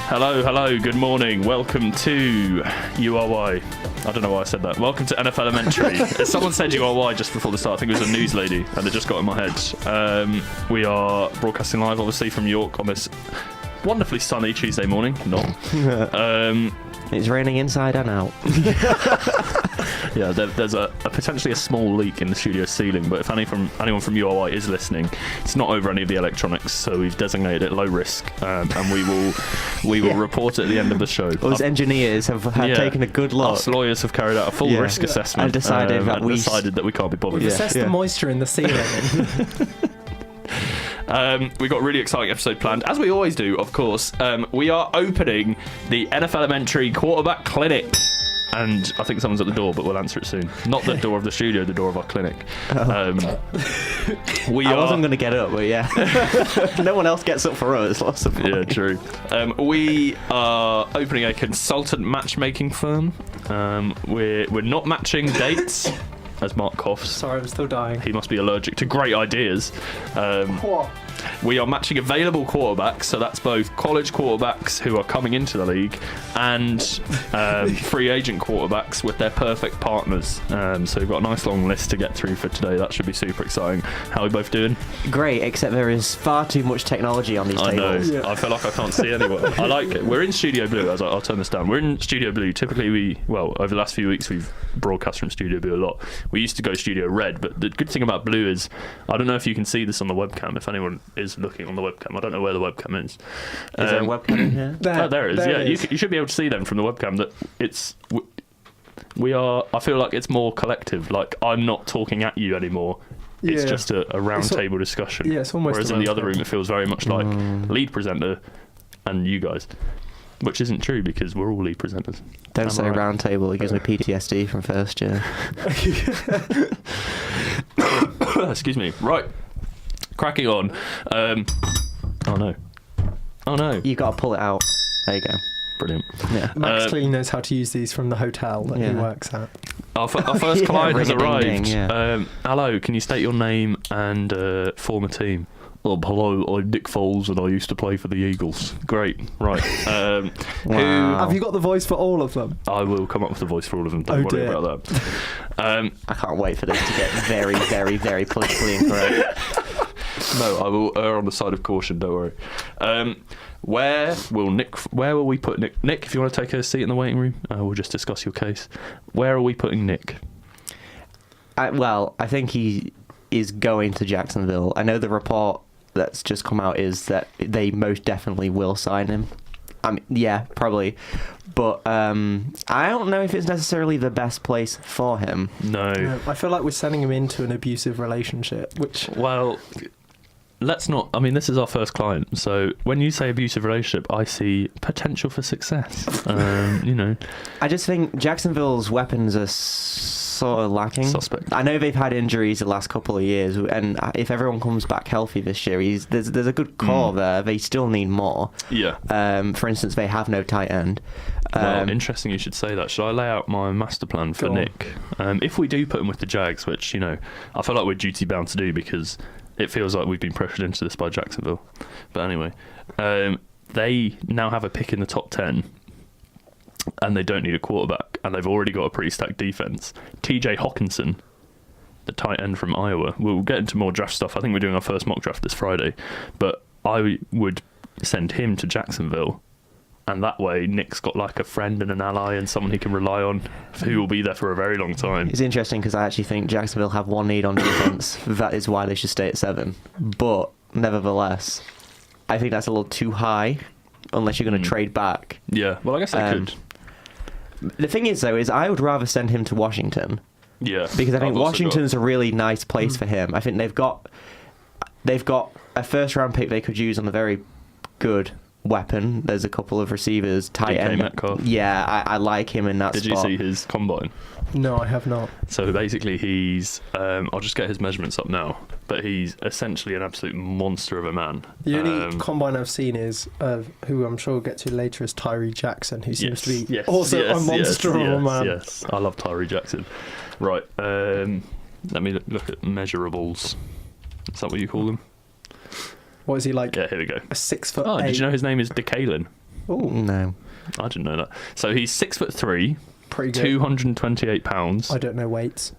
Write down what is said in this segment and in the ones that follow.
Hello, good morning. Welcome to URY. I don't know why I said that. Welcome to NFLementary. Someone said URY just before the start. I think it was a news lady, and it just got in my head. We are broadcasting live, obviously, from York on this wonderfully sunny Tuesday morning. It's raining inside and out. Yeah, there's a potentially a small leak in the studio ceiling, but if anyone from URY is listening, it's not over any of the electronics, so we've designated it low risk, and we will report it at the end of the show. Us engineers have taken a good look. Us lawyers have carried out a full risk assessment and decided that we can't be bothered. We've assessed the moisture in the ceiling. We've got a really exciting episode planned, as we always do, of course. We are opening the NFLementary Quarterback Clinic. And I think someone's at the door, but we'll answer it soon. Not the door of the studio, the door of our clinic. I wasn't going to get up, but yeah. No one else gets up for us. What's the point? Yeah, true. We are opening a consultant matchmaking firm. We're not matching dates, as Mark coughs. Sorry, I'm still dying. He must be allergic to great ideas. What? We are matching available quarterbacks, so that's both college quarterbacks who are coming into the league and free agent quarterbacks with their perfect partners. So we've got a nice long list to get through for today. That should be super exciting. How are we both doing? Great, except there is far too much technology on these tables. I know. I feel like I can't see anyone. I like it. We're in Studio Blue. I'll turn this down. We're in Studio Blue. Typically, over the last few weeks, we've broadcast from Studio Blue a lot. We used to go Studio Red, but the good thing about Blue is, I don't know if you can see this on the webcam, if anyone is looking on the webcam. I don't know where the webcam is. Is there a webcam in here? There is. You should be able to see them from the webcam. That I feel like it's more collective. Like, I'm not talking at you anymore. It's just a round table discussion. Yeah, it's almost. Whereas in the other room, it feels very much like lead presenter and you guys. Which isn't true, because we're all lead presenters. Don't say round table, it gives me PTSD from first year. Excuse me. Right. Cracking on. Oh no. You've got to pull it out. There you go. Brilliant. Yeah. Max clearly knows how to use these from the hotel that he works at. Our first client has arrived. Yeah. Hello, can you state your name and former team? Hello, I'm Nick Foles and I used to play for the Eagles. Great, right. Wow. Have you got the voice for all of them? I will come up with a voice for all of them, don't worry about that. I can't wait for this to get very, very, very politically incorrect. No, I will err on the side of caution, don't worry. Where will we put Nick? Nick, if you want to take a seat in the waiting room, we'll just discuss your case. Where are we putting Nick? I think he is going to Jacksonville. I know the report that's just come out is that they most definitely will sign him. I mean, yeah, probably. But I don't know if it's necessarily the best place for him. No. I feel like we're sending him into an abusive relationship, which... Well, let's not... I mean, this is our first client, so when you say abusive relationship, I see potential for success. I just think Jacksonville's weapons are sort of lacking. Suspect. I know they've had injuries the last couple of years, and if everyone comes back healthy this year, there's a good core there. They still need more. Yeah. For instance, they have no tight end. Well, interesting you should say that. Should I lay out my master plan for Nick? If we do put him with the Jags, which, I feel like we're duty bound to do because it feels like we've been pressured into this by Jacksonville. But anyway, they now have a pick in the top 10 and they don't need a quarterback, and they've already got a pretty stacked defense. TJ Hawkinson, the tight end from Iowa. We'll get into more draft stuff. I think we're doing our first mock draft this Friday, but I would send him to Jacksonville, and that way Nick's got like a friend and an ally and someone he can rely on who will be there for a very long time. It's interesting because I actually think Jacksonville have one need on defense. That is why they should stay at 7. But nevertheless, I think that's a little too high unless you're going to trade back. Yeah, well, I guess they could. The thing is, though, is I would rather send him to Washington. Yeah. Because I think Washington's a really nice place for him. I think they've got a first-round pick they could use on a very good weapon. There's a couple of receivers, tight end. Metcalf. Yeah, I like him in that spot. Did you see his combine? No, I have not. So basically he's, I'll just get his measurements up now, but he's essentially an absolute monster of a man. The only combine I've seen is, who I'm sure we'll get to later, is Tyree Jackson, who seems to be also a monster of a man. Yes, I love Tyree Jackson. Right, Let me look at measurables. Is that what you call them? What is he like? Yeah, here we go. A 6'8". Oh, did you know his name is Decalin? Oh, No. I didn't know that. So he's 6'3", pretty good. 228 pounds. I don't know weights.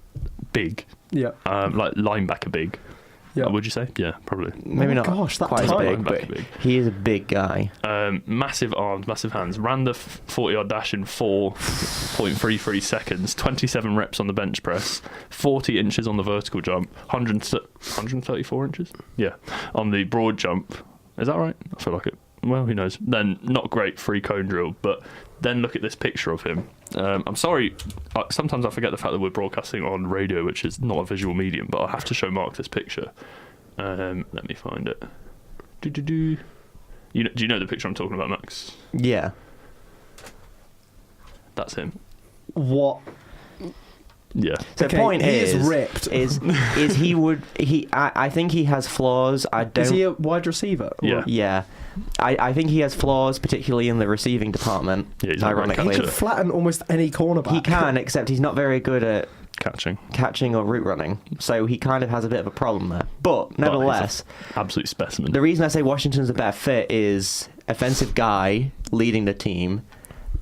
Big. Yeah. Like linebacker big. Yeah. Would you say? Yeah, probably. Maybe Oh my not gosh, that quite as tiny. big, but Linebacker big. he is a big guy. Massive arms, massive hands. Ran the 40-yard dash in 4.33 seconds. 27 reps on the bench press. 40 inches on the vertical jump. 134 inches? Yeah. On the broad jump. Is that right? I feel like it. Well, who knows? Then not great free cone drill, but then look at this picture of him. I'm sorry, sometimes I forget the fact that we're broadcasting on radio, which is not a visual medium, but I have to show Mark this picture. Let me find it. Do you know the picture I'm talking about, Max? Yeah. That's him. What? Yeah. The Okay, point he is ripped. is I think he has flaws. I don't. Is he a wide receiver? Yeah. Yeah. I think he has flaws, particularly in the receiving department. Yeah, he's not a great He ironically, could flatten almost any cornerback. he can, except he's not very good at Catching. or route running. So he kind of has a bit of a problem there. But nevertheless, Absolute specimen. the reason I say Washington's a better fit is offensive guy leading the team.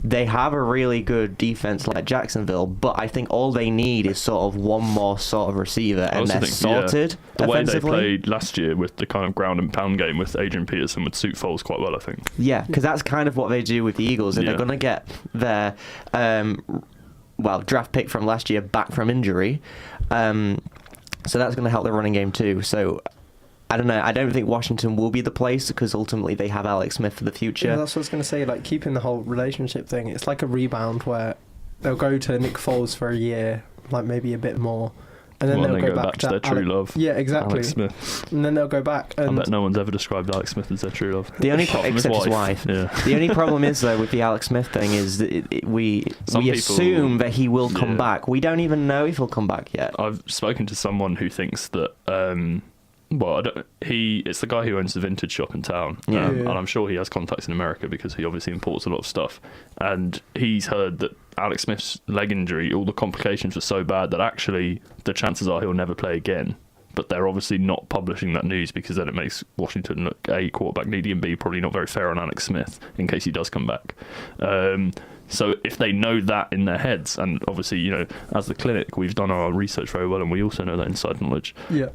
They have a really good defense like Jacksonville, but I think all they need is sort of one more sort of receiver, I and also they're think, sorted the way they offensively. played last year with the kind of ground and pound game with Adrian Peterson would suit Foles quite well, I think. Yeah, because that's kind of what they do with the Eagles, and Yeah. they're going to get their draft pick from last year back from injury. So that's going to help the running game too. So I don't know. I don't think Washington will be the place because ultimately they have Alex Smith for the future. Yeah, that's what I was going to say. Like, keeping the whole relationship thing, it's like a rebound where they'll go to Nick Foles for a year, like maybe a bit more, and then they'll go back to their true love. Yeah, exactly. Alex Smith. And then they'll go back. I And bet no one's ever described Alex Smith as their true love. The only Apart from except his wife. Yeah. The only problem is though with the Alex Smith thing is that we Some people- assume that he will come Yeah. back. We don't even know if he'll come back yet. I've spoken to someone who thinks that. It's the guy who owns the vintage shop in town, Yeah. and I'm sure he has contacts in America because he obviously imports a lot of stuff. And he's heard that Alex Smith's leg injury, all the complications were so bad that actually the chances are he'll never play again. But they're obviously not publishing that news because then it makes Washington look A, quarterback needy, and B, probably not very fair on Alex Smith in case he does come back. So if they know that in their heads, and obviously, you know, as the clinic, we've done our research very well, and we also know that inside knowledge. yeah,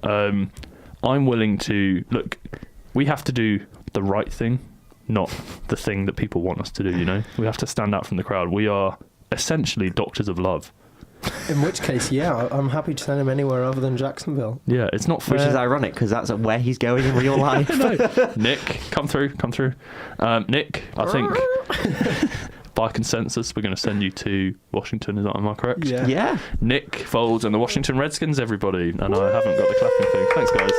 I'm willing to look. We have to do the right thing, not the thing that people want us to do. You know, we have to stand out from the crowd. We are essentially doctors of love. in which case, yeah, I'm happy to send him anywhere other than Jacksonville. Yeah, it's not fair. Which is ironic because that's where he's going in real life. Nick, come through. Nick, I think by consensus we're going to send you to Washington. Am I correct? Yeah. Yeah. Nick Foles and the Washington Redskins, everybody. And I haven't got the clapping thing. Thanks, guys.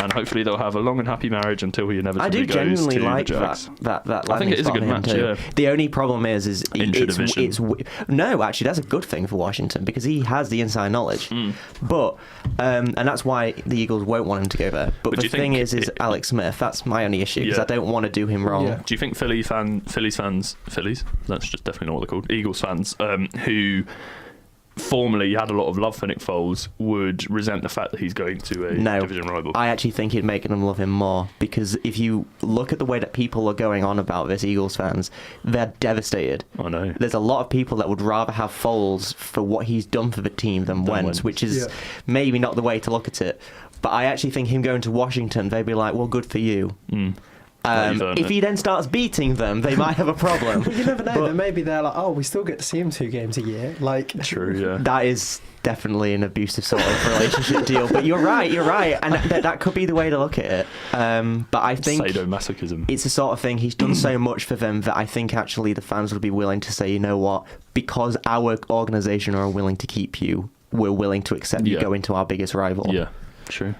And hopefully they'll have a long and happy marriage until he inevitably I do goes genuinely to like the Jags. that. I think it is a good landing match, spot for him yeah. too. The only problem is Intra-division. no, actually that's a good thing for Washington because he has the inside knowledge. Mm. But and that's why the Eagles won't want him to go there. But do the you thing think is Alex Smith. That's my only issue because Yeah. I don't want to do him wrong. Yeah. Do you think Phillies fans, that's just definitely not what they're called, Eagles fans, who formerly had a lot of love for Nick Foles, would resent the fact that he's going to a No. division rival? I actually think it'd make them love him more because if you look at the way that people are going on about this, Eagles fans, they're devastated. I know. There's a lot of people that would rather have Foles for what he's done for the team than Wentz, Wentz. which is Yeah. maybe not the way to look at it. But I actually think him going to Washington, they'd be like, well, good for you. Mm. Well, you've earned If it. he then starts beating them, they might have a problem. Well, you never know. But- Then maybe they're like, oh, we still get to see him 2 games a year. Like, True, yeah. That is definitely an abusive sort of relationship deal. But you're right, and that could be the way to look at it. But I think Sadomasochism. it's the sort of thing he's done so much for them that I think actually the fans would be willing to say, you know what, because our organisation are willing to keep you, we're willing to accept you Yeah. go into our biggest rival. Yeah, true.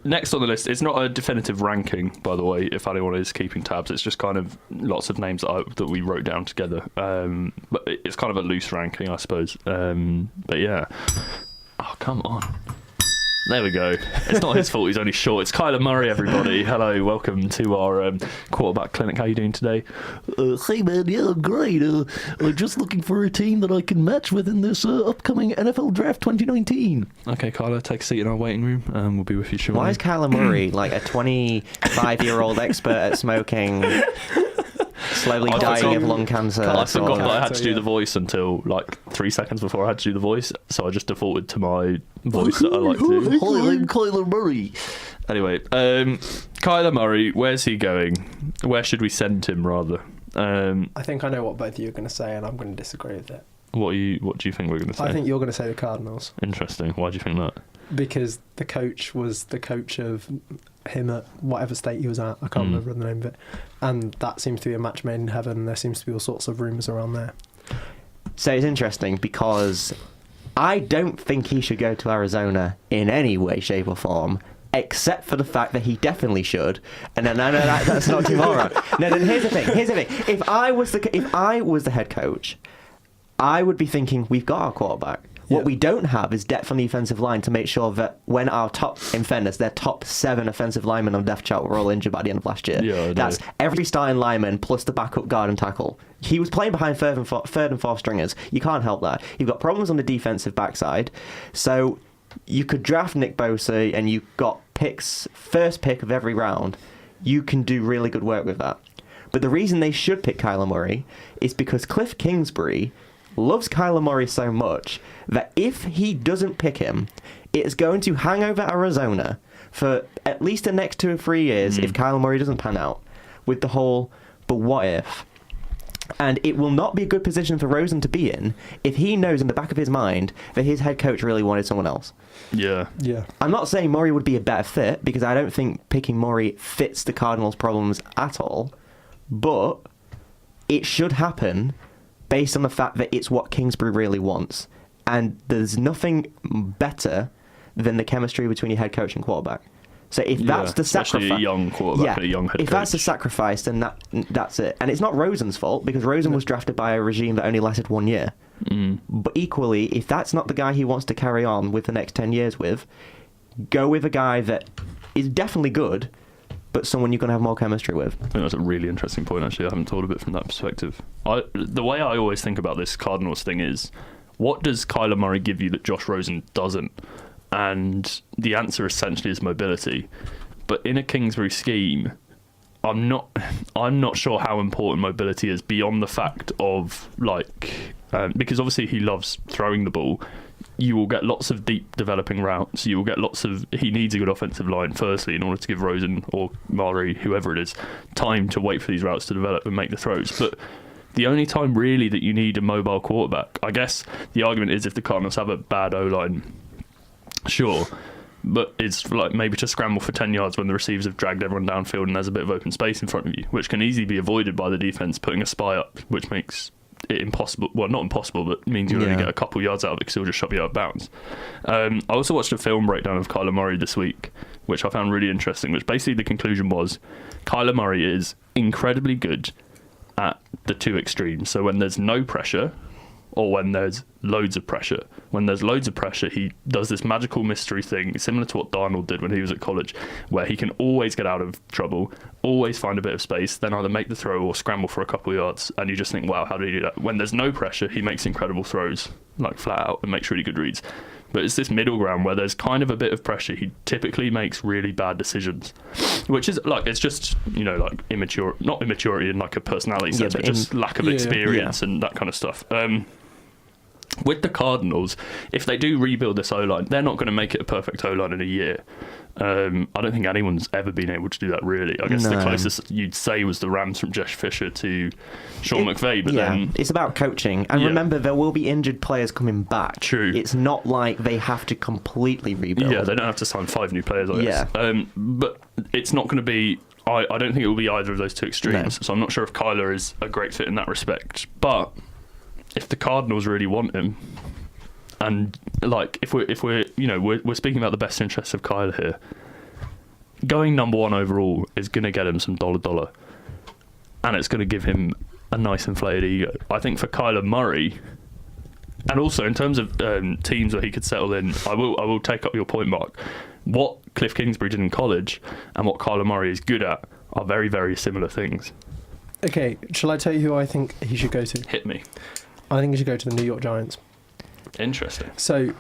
Next on the list, it's not a definitive ranking, by the way, if anyone is keeping tabs. It's just kind of lots of names that we wrote down together. But it's kind of a loose ranking, I suppose. But yeah. Oh, come on. There we go. It's not his fault he's only short. It's Kyler Murray, everybody. Hello, welcome to our quarterback clinic. How are you doing today? Hey man, yeah, I'm great. I'm just looking for a team that I can match with in this upcoming NFL Draft 2019. Okay, Kyler, take a seat in our waiting room. We'll be with you shortly. Why is Kyler Murray like a 25-year-old expert at smoking, slowly dying of lung cancer? I forgot that I had to So, do yeah. the voice until like 3 seconds before I had to do the voice, so I just defaulted to my voice that I like to do. Hi, I'm Kyler Murray. Anyway, Kyler Murray, where's he going? Where should we send him, rather? I think I know what both of you are going to say, and I'm going to disagree with it. What do you think we're going to say? I think you're going to say the Cardinals Interesting. Why do you think that? because the coach was the coach of him at whatever state he was at. I can't remember the name of it, and that seems to be a match made in heaven. There seems to be all sorts of rumours around there. So it's interesting because I don't think he should go to Arizona in any way, shape, or form, except for the fact that he definitely should. And then I know that's not too far around. No, then here's the thing. If I was the head coach, I would be thinking we've got our quarterback. What Yeah. we don't have is depth on the offensive line to make sure that when our top, in fairness, their top 7 offensive linemen on depth chart were all injured by the end of last year. Yeah, I know. That's every starting lineman plus the backup guard and tackle. He was playing behind third and fourth stringers. You can't help that. You've got problems on the defensive backside. So you could draft Nick Bosa and you've got picks, first pick of every round. You can do really good work with that. But the reason they should pick Kyler Murray is because Cliff Kingsbury loves Kyler Murray so much that if he doesn't pick him, it's going to hang over Arizona for at least the next 2 or 3 years if Kyler Murray doesn't pan out with the whole, but what if? And it will not be a good position for Rosen to be in if he knows in the back of his mind that his head coach really wanted someone else. Yeah. Yeah. I'm not saying Murray would be a better fit because I don't think picking Murray fits the Cardinals' problems at all, but it should happen based on the fact that it's what Kingsbury really wants. And there's nothing better than the chemistry between your head coach and quarterback. So if that's the especially sacrifice, a young quarterback and a young head if coach. that's the sacrifice, then that's it. And it's not Rosen's fault because Rosen was drafted by a regime that only lasted 1 year. But equally, if that's not the guy he wants to carry on with the next 10 years with, go with a guy that is definitely good, but someone you're going to have more chemistry with. I think that's a really interesting point, actually. I haven't thought of it from that perspective. The way I always think about this Cardinals thing is, what does Kyler Murray give you that Josh Rosen doesn't? And the answer essentially is mobility. But in a Kingsbury scheme, I'm not sure how important mobility is beyond the fact of, because obviously he loves throwing the ball. You will get lots of deep developing routes. You will get he needs a good offensive line, firstly, in order to give Rosen or Murray, whoever it is, time to wait for these routes to develop and make the throws. But the only time really that you need a mobile quarterback, I guess the argument is if the Cardinals have a bad O-line, sure, but it's like maybe to scramble for 10 yards when the receivers have dragged everyone downfield and there's a bit of open space in front of you, which can easily be avoided by the defense putting a spy up, which makes it impossible. Well, not impossible, but means you only get a couple yards out of it because he'll just shove you out of bounds. I also watched a film breakdown of Kyler Murray this week, which I found really interesting, which basically the conclusion was Kyler Murray is incredibly good at the 2 extremes. So when there's no pressure or when there's loads of pressure. When there's loads of pressure, he does this magical mystery thing, similar to what Darnold did when he was at college, where he can always get out of trouble, always find a bit of space, then either make the throw or scramble for a couple of yards, and you just think, wow, how did he do that? When there's no pressure, he makes incredible throws, like flat out, and makes really good reads. But it's this middle ground where there's kind of a bit of pressure. He typically makes really bad decisions, which is like, it's just, like not immaturity in like a personality sense, but just lack of experience and that kind of stuff. With the Cardinals, if they do rebuild this O-line, they're not going to make it a perfect O-line in a year. I don't think anyone's ever been able to do that, really. I guess the closest you'd say was the Rams from Jeff Fisher to Sean McVay, but then... it's about coaching. And remember, there will be injured players coming back. True. It's not like they have to completely rebuild. Yeah, they don't have to sign 5 new players, I guess. But it's not going to be... I don't think it will be either of those 2 extremes, so I'm not sure if Kyler is a great fit in that respect. But if the Cardinals really want him, and like if we're we're speaking about the best interests of Kyler here, going number 1 overall is going to get him some dollar, and it's going to give him a nice inflated ego. I think for Kyler Murray, And also, in terms of teams where he could settle in, I will take up your point, Mark. What Cliff Kingsbury did in college and what Kyler Murray is good at are very, very similar things. Okay, shall I tell you who I think he should go to? Hit me. I think he should go to the New York Giants. Interesting. So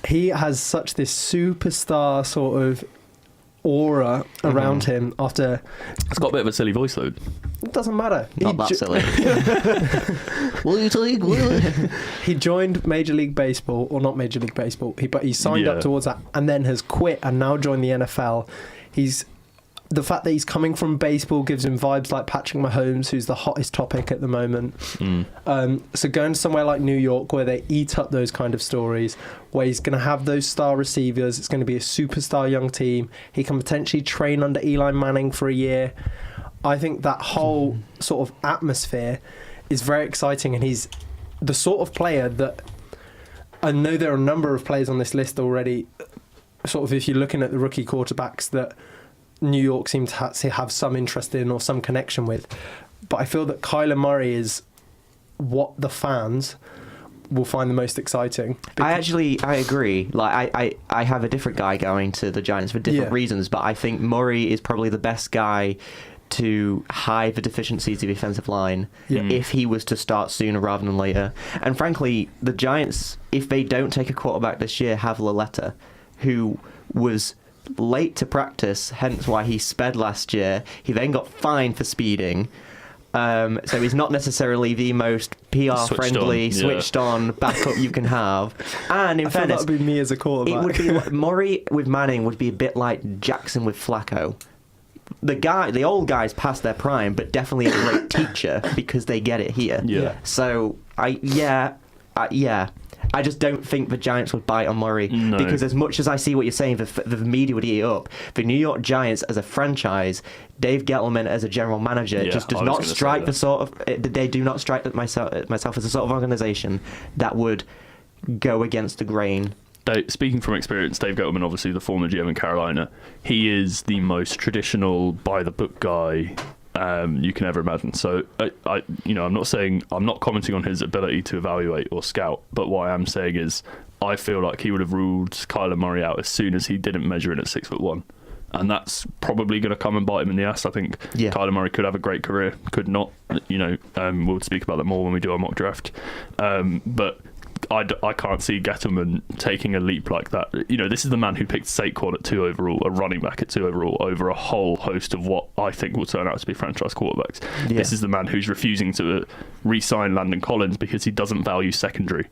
he has such this superstar sort of aura around him after... It's got a bit of a silly voice, though. It doesn't matter. Not that silly. Will you take? He joined Major League Baseball, or not Major League Baseball, but he signed up towards that and then has quit and now joined the NFL. The fact that he's coming from baseball gives him vibes like Patrick Mahomes, who's the hottest topic at the moment. So going to somewhere like New York, where they eat up those kind of stories, where he's going to have those star receivers, it's going to be a superstar young team. He can potentially train under Eli Manning for a year. I think that whole sort of atmosphere is very exciting, and he's the sort of player that... I know there are a number of players on this list already, sort of if you're looking at the rookie quarterbacks that New York seem to have some interest in or some connection with. But I feel that Kyler Murray is what the fans will find the most exciting. I agree. Like I have a different guy going to the Giants for different reasons, but I think Murray is probably the best guy to hide the deficiencies of the offensive line if he was to start sooner rather than later. And frankly, the Giants, if they don't take a quarterback this year, have Laletta, who was late to practice, hence why he sped last year. He then got fined for speeding. So he's not necessarily the most PR-friendly, switched-on backup you can have. And in fairness, that would be me as a quarterback. It would be like, Murray with Manning would be a bit like Jackson with Flacco. The old guys past their prime, but definitely a great teacher because they get it here. Yeah. So I just don't think the Giants would bite on Murray because as much as I see what you're saying, the media would eat it up. The New York Giants as a franchise, Dave Gettleman as a general manager just does not strike the sort of... They do not strike myself as the sort of organisation that would go against the grain. Speaking from experience, Dave Gettleman, obviously the former GM in Carolina, he is the most traditional, by-the-book guy you can ever imagine. So, I'm not commenting on his ability to evaluate or scout, but what I am saying is I feel like he would have ruled Kyler Murray out as soon as he didn't measure in at 6'1", and that's probably going to come and bite him in the ass. I think Kyler Murray could have a great career, could not. We'll speak about that more when we do our mock draft, but I can't see Gettleman taking a leap like that. This is the man who picked Saquon at 2 overall, a running back at 2 overall, over a whole host of what I think will turn out to be franchise quarterbacks. Yeah. This is the man who's refusing to re-sign Landon Collins because he doesn't value secondary.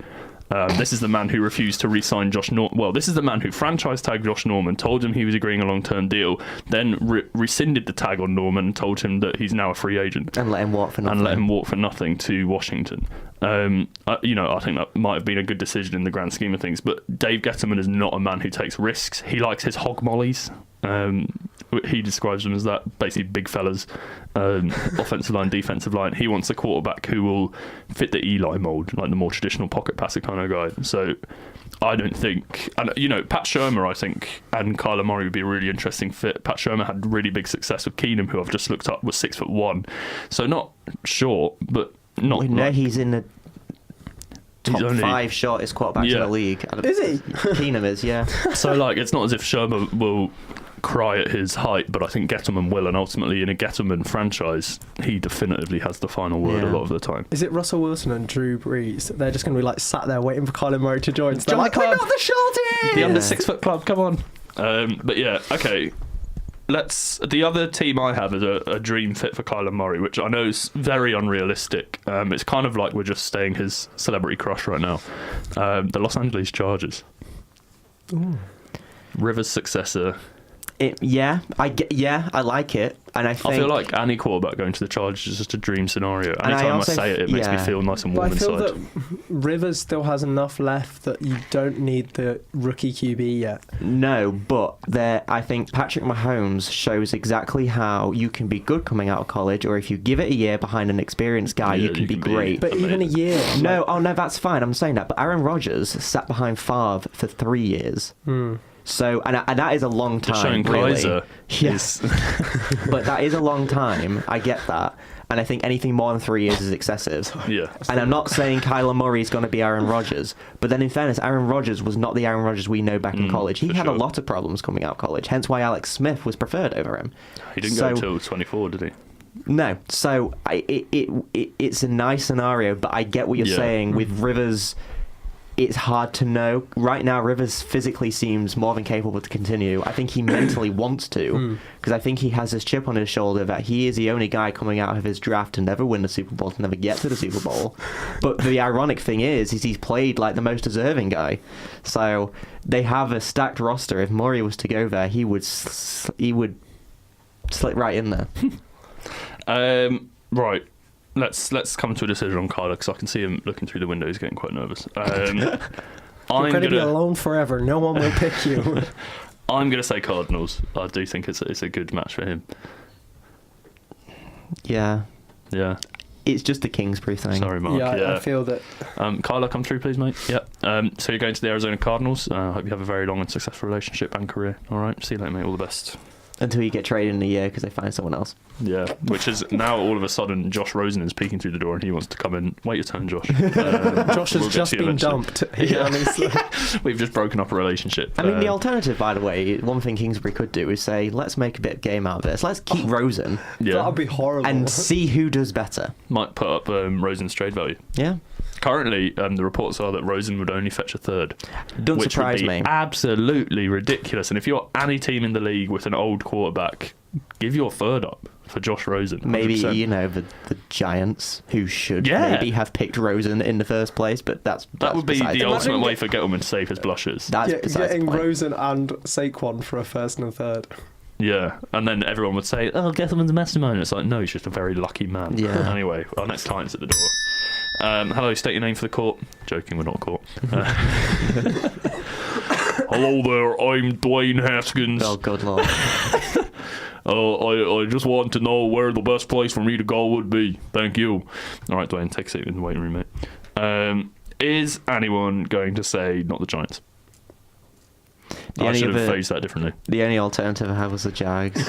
This is the man who refused to re-sign Josh Norman. Well, this is the man who franchise tagged Josh Norman, told him he was agreeing a long-term deal, then rescinded the tag on Norman and told him that he's now a free agent. And let him walk for nothing. To Washington. I think that might have been a good decision in the grand scheme of things, but Dave Gettleman is not a man who takes risks. He likes his hog mollies. He describes them as that, basically big fellas, offensive line, defensive line. He wants a quarterback who will fit the Eli mold, like the more traditional pocket passer kind of guy. So I don't think, and Pat Shurmur, I think, and Kyler Murray would be a really interesting fit. Pat Shurmur had really big success with Keenum, who I've just looked up, was 6'1", so not short, but not. He's in the top 5 shortest quarterbacks in the league. Is he? Keenum is, yeah. So it's not as if Shurmur will cry at his height, but I think Gettleman will, and ultimately in a Gettleman franchise, he definitively has the final word a lot of the time. Is it Russell Wilson and Drew Brees? They're just going to be sat there waiting for Kyler Murray to join. So we're not the shortest! The under 6 foot club, come on. But yeah, okay. The other team I have is a dream fit for Kyler Murray, which I know is very unrealistic. It's kind of like we're just staying his celebrity crush right now. The Los Angeles Chargers. Ooh. Rivers' successor. I like it, and I feel like any quarterback going to the Chargers is just a dream scenario. Anytime I say it makes me feel nice and warm inside. I feel that Rivers still has enough left that you don't need the rookie QB yet. No, but I think Patrick Mahomes shows exactly how you can be good coming out of college, or if you give it a year behind an experienced guy, you can be great. But even a year. No, that's fine. I'm saying that. But Aaron Rodgers sat behind Favre for 3 years. So, and that is a long Just time, showing really. Kaiser. Yes. But that is a long time. I get that. And I think anything more than 3 years is excessive. Yeah. And I'm not saying Kyler Murray is going to be Aaron Rodgers. But then in fairness, Aaron Rodgers was not the Aaron Rodgers we know back in college. He had a lot of problems coming out of college. Hence why Alex Smith was preferred over him. He didn't go until 24, did he? No. So it's a nice scenario, but I get what you're saying. With Rivers, it's hard to know. Right now, Rivers physically seems more than capable to continue. I think he mentally wants to, because I think he has this chip on his shoulder that he is the only guy coming out of his draft to never win the Super Bowl, to never get to the Super Bowl. But the ironic thing is he's played like the most deserving guy. So they have a stacked roster. If Murray was to go there, he would slip right in there. Right. Let's come to a decision on Kyler, because I can see him looking through the window. He's getting quite nervous. You're going to be alone forever. No one will pick you. I'm going to say Cardinals. I do think it's a good match for him. Yeah. Yeah. It's just the Kingsbury thing. Sorry, Mark. Yeah, I feel that. Kyler, come through, please, mate. Yeah. So you're going to the Arizona Cardinals. I hope you have a very long and successful relationship and career. All right. See you later, mate. All the best. Until you get traded in a year because they find someone else. Yeah, which is now all of a sudden Josh Rosen is peeking through the door and he wants to come in. Wait your turn, Josh. Josh has just been dumped. Yeah. We've just broken up a relationship. I mean, the alternative, by the way, one thing Kingsbury could do is say, let's make a bit of game out of this. Let's keep Rosen. Yeah. That would be horrible. And see who does better. Might put up Rosen's trade value. Yeah. Currently, the reports are that Rosen would only fetch a third. Doesn't which surprise would be me. Absolutely ridiculous. And if you're any team in the league with an old quarterback, give your third up for Josh Rosen. 100%. Maybe, the Giants, who should maybe have picked Rosen in the first place, but that would be the ultimate way for Gettleman to save his blushes. That's getting Rosen and Saquon for a first and a third. Yeah, and then everyone would say, oh, Gettleman's a mastermind. It's like, no, he's just a very lucky man. Yeah. Anyway, our next client's at the door. Hello, state your name for the court. Joking, we're not a court. Hello there, I'm Dwayne Haskins. Oh, good lord. I just want to know where the best place for me to go would be. Thank you. All right, Dwayne, take a seat in the waiting room, mate. Is anyone going to say not the Giants? I should have phrased that differently. The only alternative I have was the Jags.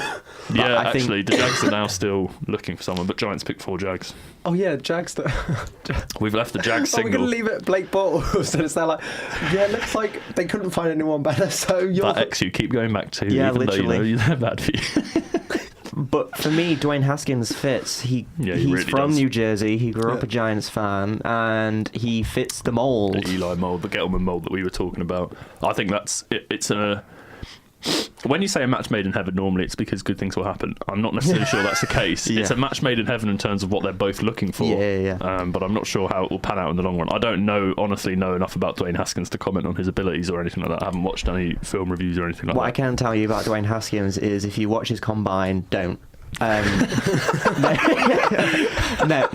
Yeah, actually, the Jags are now still looking for someone, but Giants picked 4 Jags. Oh, yeah, Jags. We've left the Jags Are we single. going to leave it at Blake Bortles? And it's there like, it looks like they couldn't find anyone better, so you're... That X you keep going back to, Yeah, even literally. though they're bad for you. But for me, Dwayne Haskins fits. He's really from does. New Jersey. He grew up a Giants fan, and he fits the mold. The Eli mold, the Gettleman mold that we were talking about. I think that's it. It's a... When you say a match made in heaven, normally it's because good things will happen. I'm not necessarily sure that's the case. Yeah. It's a match made in heaven in terms of what they're both looking for. Yeah. But I'm not sure how it will pan out in the long run. I don't honestly know enough about Dwayne Haskins to comment on his abilities or anything like that. I haven't watched any film reviews or anything like What that. I can tell you about Dwayne Haskins is if you watch his combine, don't. No,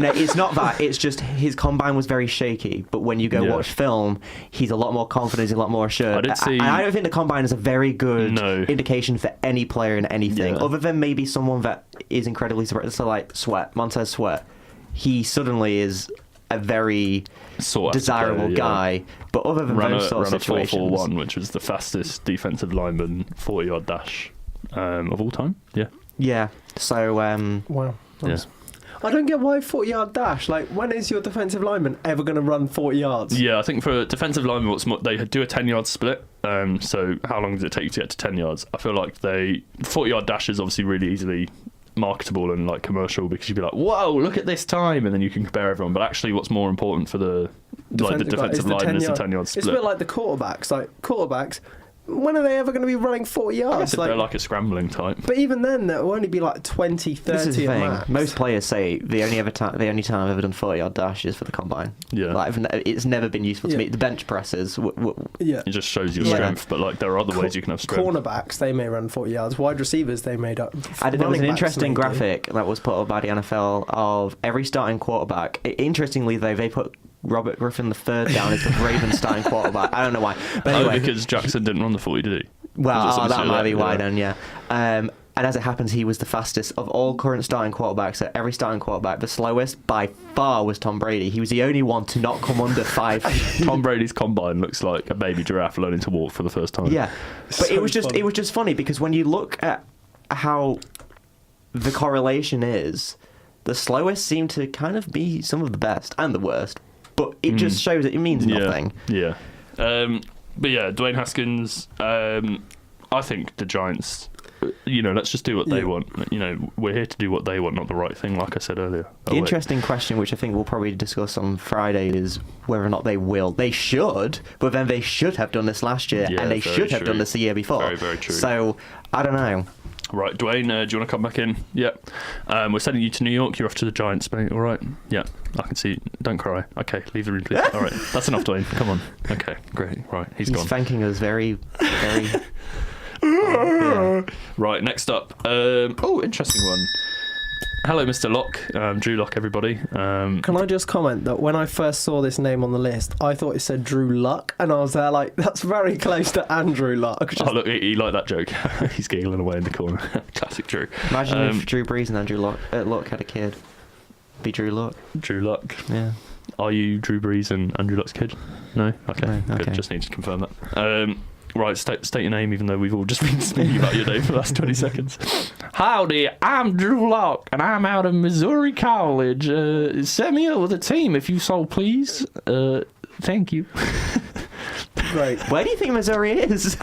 it's not that. It's just his combine was very shaky. But when you go watch film, he's a lot more confident, he's a lot more assured. I don't think the combine is a very good indication for any player in anything, other than maybe someone that is incredibly so like Montez Sweat. He suddenly is a very desirable guy. But other than those sort of situations, 4.41, which was the fastest defensive lineman 40-yard dash of all time. Yeah. So, wow. Yeah. I don't get why 40-yard dash. Like, when is your defensive lineman ever going to run 40 yards? Yeah, I think for defensive linemen, they do a 10-yard split. So how long does it take you to get to 10 yards? I feel like 40-yard dash is obviously really easily marketable and like commercial because you'd be like, whoa, look at this time, and then you can compare everyone. But actually, what's more important for the defensive lineman is the 10-yard split. It's a bit like the quarterbacks. Like quarterbacks, when are they ever going to be running 40 yards? I guess they're like a scrambling type. But even then, there will only be like 20, 30 this is the thing. max. Most players say the only time I've ever done 40-yard dash is for the combine. Yeah. Like, it's never been useful to me. The bench presses. Yeah. It just shows your strength, but like there are other ways you can have strength. Cornerbacks, they may run 40 yards. Wide receivers, they may not. There was an interesting graphic that was put up by the NFL of every starting quarterback. Interestingly, though, they put Robert Griffin III down as the Ravens starting quarterback. I don't know why. But anyway, because Jackson didn't run the 40, did he? Well, that might be why then, yeah. And And as it happens, he was the fastest of all current starting quarterbacks. So every starting quarterback, the slowest by far was Tom Brady. He was the only one to not come under 5. Tom Brady's combine looks like a baby giraffe learning to walk for the first time. Yeah, but So it was funny. just funny because when you look at how the correlation is, the slowest seem to kind of be some of the best and the worst. But it just shows that it means nothing. Yeah. But yeah, Dwayne Haskins, I think the Giants, let's just do what they want. We're here to do what they want, not the right thing, like I said earlier. The interesting question, which I think we'll probably discuss on Friday, is whether or not they will. They should, but then they should have done this last year, Yeah, and they very should have true. done this the year before. Very, very true. So, I don't know. Right, Dwayne, do you want to come back in? Yep. We're sending you to New York. You're off to the Giants, mate. All right? Yeah, I can see. Don't cry. Okay, leave the room, please. All right, that's enough, Dwayne. Come on. Okay, great. Right, he's gone. Thanking us very, very... Right, next up. Interesting one. Hello, Mr. Locke. Drew Locke, everybody. Can I just comment that when I first saw this name on the list, I thought it said Drew Luck, and I was there like, that's very close to Andrew Luck. Oh, look, he liked that joke. He's giggling away in the corner. Classic Drew. Imagine if Drew Brees and Andrew Luck had a kid. Be Drew Luck. Drew Luck. Yeah. Are you Drew Brees and Andrew Luck's kid? No? Okay. No, Good. okay. Just need to confirm that. Right, state your name, even though we've all just been speaking about your name for the last 20 seconds. Howdy, I'm Drew Locke, and I'm out of Missouri College. Set me up with a team, if you so please. Thank you. Great. Where do you think Missouri is?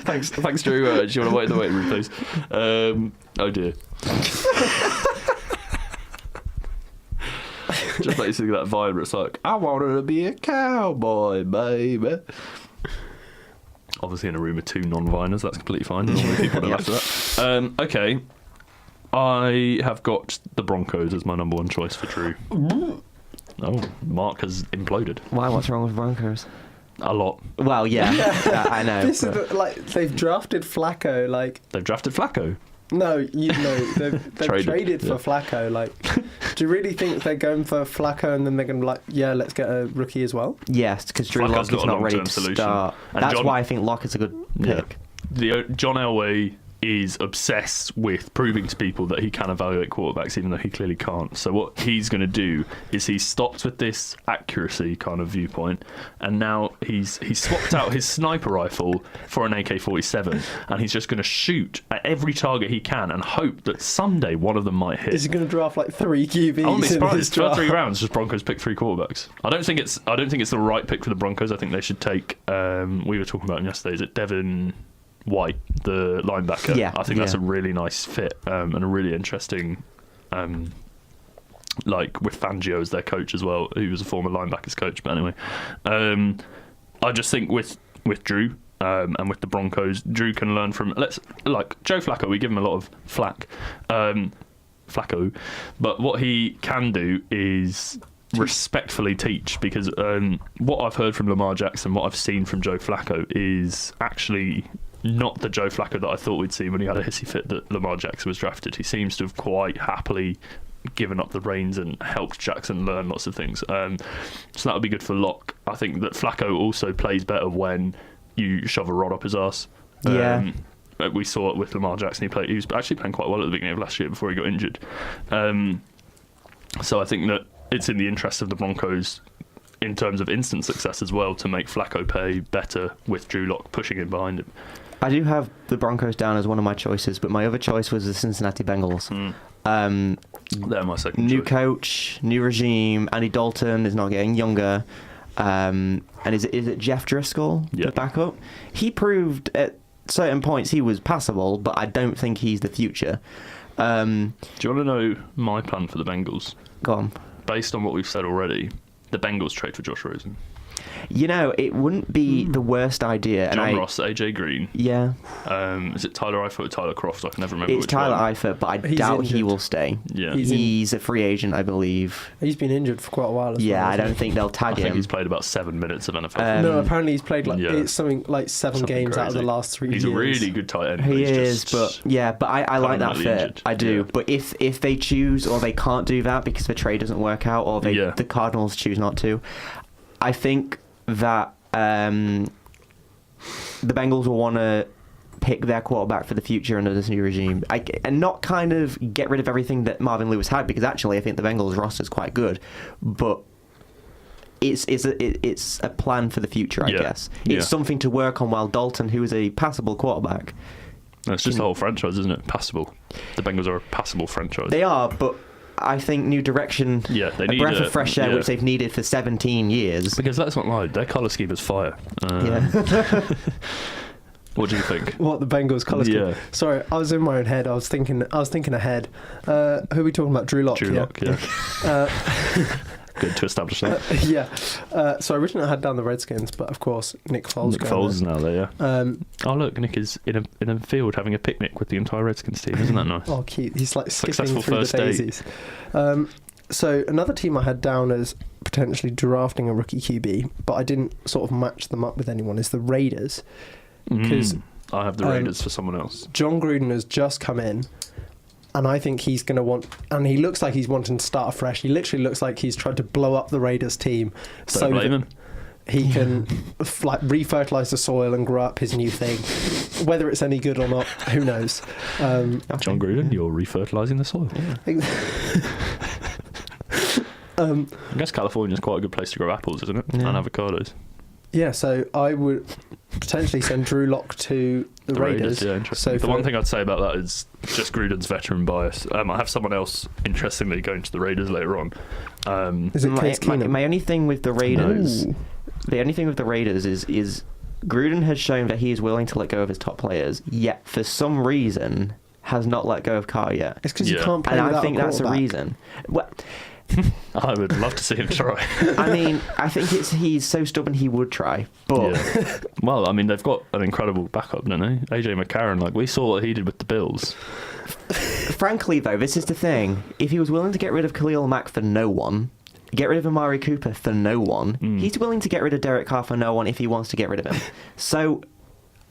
Thanks, Drew. Do you want to wait in the waiting room, please? Oh, dear. Just like you sing that vine where it's like, I wanted to be a cowboy, baby. Obviously in a room of 2 non-viners, that's completely fine. Normally people would have laughed at that. Okay. I have got the Broncos as my number 1 choice for Drew. Oh, Mark has imploded. Why? What's wrong with Broncos? A lot. Well, yeah, I know. This is but- they've drafted Flacco, like... They've drafted Flacco. No, they've traded for Flacco. Like, do you really think they're going for Flacco and then they're going to be like, yeah, let's get a rookie as well? Yes, because Drew Flacco's Lock is not ready long-term to solution. start. And That's John- why I think Lock is a good pick. John Elway is obsessed with proving to people that he can evaluate quarterbacks, even though he clearly can't. So what he's going to do is he stopped with this accuracy kind of viewpoint, and now he's swapped out his sniper rifle for an AK-47, and he's just going to shoot at every target he can and hope that someday one of them might hit. Is he going to draft like 3 QBs? I wouldn't be in surprised. this First 3 draft? rounds, just Broncos pick 3 quarterbacks. I don't think it's the right pick for the Broncos. I think they should take. We were talking about him yesterday. Is it Devin White, the linebacker? Yeah, I think that's yeah. a really nice fit and a really interesting. Like with Fangio as their coach as well, who was a former linebackers coach. But anyway, I just think with Drew. And with the Broncos, Drew can learn from like Joe Flacco. We give him a lot of flack, Flacco, but what he can do is respectfully teach, because what I've heard from Lamar Jackson, what I've seen from Joe Flacco is actually not the Joe Flacco that I thought we'd see when he had a hissy fit that Lamar Jackson was drafted. He seems to have quite happily given up the reins and helped Jackson learn lots of things. So that would be good for Locke. I think that Flacco also plays better when you shove a rod up his arse. Yeah. We saw it with Lamar Jackson. He was actually playing quite well at the beginning of last year before he got injured. So I think that it's in the interest of the Broncos in terms of instant success as well to make Flacco pay better with Drew Lock pushing in behind him. I do have the Broncos down as one of my choices, but my other choice was the Cincinnati Bengals. They're my second New choice. coach, new regime. Andy Dalton is not getting younger. And is it Jeff Driscoll, Yeah. the backup? He proved at certain points he was passable, but I don't think he's the future. Do you want to know my plan for the Bengals? Go on. Based on what we've said already, the Bengals trade for Josh Rosen. You know, it wouldn't be the worst idea. John and Ross, AJ Green. Yeah. Is it Tyler Eifert or Tyler Croft? I can never remember It's which Tyler one. Eifert, but I He's doubt he injured. will stay. Yeah. He's a free agent, I believe. He's been injured for quite a while as Yeah, well. I don't think they'll I tag think him. he's played about 7 minutes of NFL. No, apparently he's played like Yeah. it's something like 7 Something games out of the crazy. last 3 He's years. a really good tight end. He he's is, just but yeah, but I like that permanently fit. injured. I do. Yeah. But if they choose or they can't do that because the trade doesn't work out, or the Cardinals choose not to, I think that the Bengals will want to pick their quarterback for the future under this new regime, and not kind of get rid of everything that Marvin Lewis had, because actually I think the Bengals roster is quite good, but it's a plan for the future, I guess. It's something to work on while Dalton, who is a passable quarterback. No, it's just the whole franchise, isn't it? Passable. The Bengals are a passable franchise. They are, but I think new direction, they a need breath of fresh air, which they've needed for 17 years. Because let's not lie, their colour scheme is fire. What do you think? What, the Bengals colour scheme? Yeah. Sorry, I was in my own head. I was thinking ahead. Who are we talking about? Drew Lock. Drew Lock, yeah. Good to establish that. So originally I had down the Redskins, but of course Nick Foles. Nick Foles is now there, yeah. Oh look, Nick is in a field having a picnic with the entire Redskins team. Isn't that nice? Oh, cute. He's like skipping Successful through first the daisies. So another team I had down as potentially drafting a rookie QB, but I didn't sort of match them up with anyone, is the Raiders. Because I have the Raiders for someone else. John Gruden has just come in, and I think he's going to want, and he looks like he's wanting to start afresh. He literally looks like he's tried to blow up the Raiders team Don't blame him. He can refertilise the soil and grow up his new thing. Whether it's any good or not, who knows? John Gruden, you're refertilising the soil. I guess California's quite a good place to grow apples, isn't it? And avocados. Yeah, so I would potentially send Drew Lock to the Raiders. Yeah, interesting. The one thing I'd say about that is just Gruden's veteran bias. I have someone else, interestingly, going to the Raiders later on. Is it Case Keenum? My only thing with the Raiders, is Gruden has shown that he is willing to let go of his top players, yet for some reason has not let go of Carr yet. It's because you can't play and without I think that's a reason. Well, I would love to see him try. I mean, I think he's so stubborn he would try, but well, I mean, they've got an incredible backup, don't they? AJ McCarron, like we saw what he did with the Bills. Frankly, though, this is the thing: if he was willing to get rid of Khalil Mack for no one, get rid of Amari Cooper for no one, he's willing to get rid of Derek Carr for no one if he wants to get rid of him. So,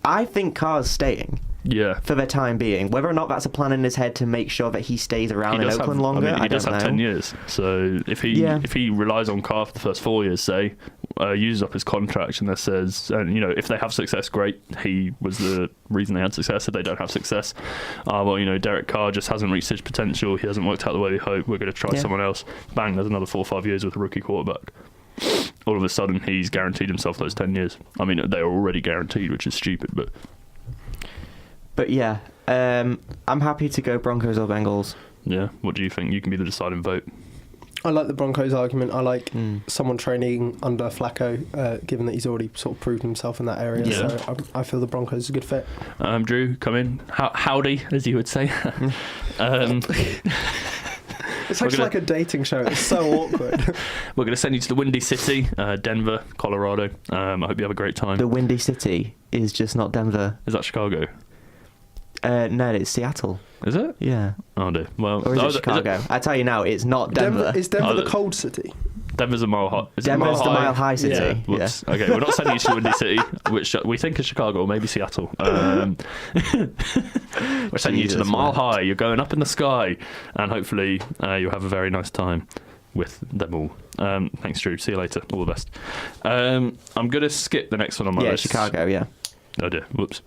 I think Carr's staying. Yeah. For the time being. Whether or not that's a plan in his head to make sure that he stays around in Oakland longer, he does have 10 years. So if he relies on Carr for the first 4 years, say, uses up his contract and that says, if they have success, great. He was the reason they had success. If they don't have success, Derek Carr just hasn't reached his potential. He hasn't worked out the way we hope. We're going to try someone else. Bang, there's another 4 or 5 years with a rookie quarterback. All of a sudden, he's guaranteed himself those 10 years. I mean, they're already guaranteed, which is stupid, But yeah, I'm happy to go Broncos or Bengals. Yeah, what do you think? You can be the deciding vote. I like the Broncos argument. I like someone training under Flacco, given that he's already sort of proved himself in that area. Yeah. So I feel the Broncos is a good fit. Drew, come in. Howdy, as you would say. It's actually like a dating show. It's so awkward. We're going to send you to the Windy City, Denver, Colorado. I hope you have a great time. The Windy City is just not Denver. Is that Chicago? No, it's Seattle. Is it? Yeah. Oh dear. Well, or is it Chicago? I tell you now, it's not Denver. Is Denver the cold city? Denver's a mile high. Denver's the mile high city. Yeah. Okay, we're not sending you to Windy City, which we think is Chicago or maybe Seattle. We're sending you to the mile high. You're going up in the sky, and hopefully you'll have a very nice time with them all. Thanks, Drew. See you later. All the best. I'm going to skip the next one on my list. Chicago, yeah. Oh dear, whoops.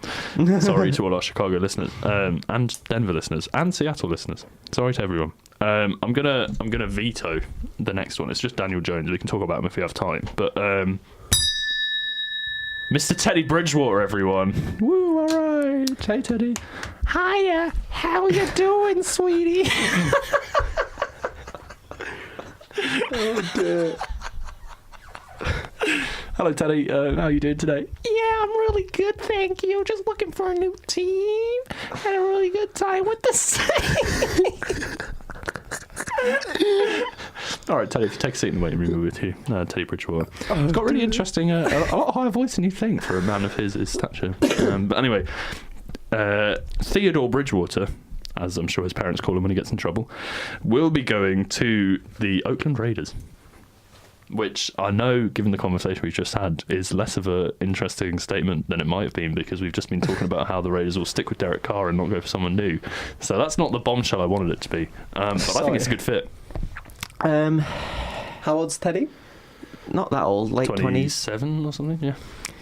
Sorry to all our Chicago listeners, and Denver listeners, and Seattle listeners. Sorry to everyone. I'm gonna veto the next one. It's just Daniel Jones. We can talk about him if we have time. But Mr. Teddy Bridgewater, everyone. Woo, alright. Hey Teddy. Hiya, how you doing, sweetie? Oh dear. Hello Teddy, how are you doing today? Yeah, I'm really good, thank you. Just looking for a new team. Had a really good time with the Saints. Alright Teddy, if you take a seat in the waiting room, we're with you. Teddy Bridgewater. He's got really interesting, a lot higher voice than you think for a man of his stature. But anyway, Theodore Bridgewater, as I'm sure his parents call him when he gets in trouble, will be going to the Oakland Raiders. Which I know, given the conversation we just had, is less of an interesting statement than it might have been, because we've just been talking about how the Raiders will stick with Derek Carr and not go for someone new. So that's not the bombshell I wanted it to be. But I think it's a good fit. How old's Teddy? Not that old, late 20s. 27 or something, yeah.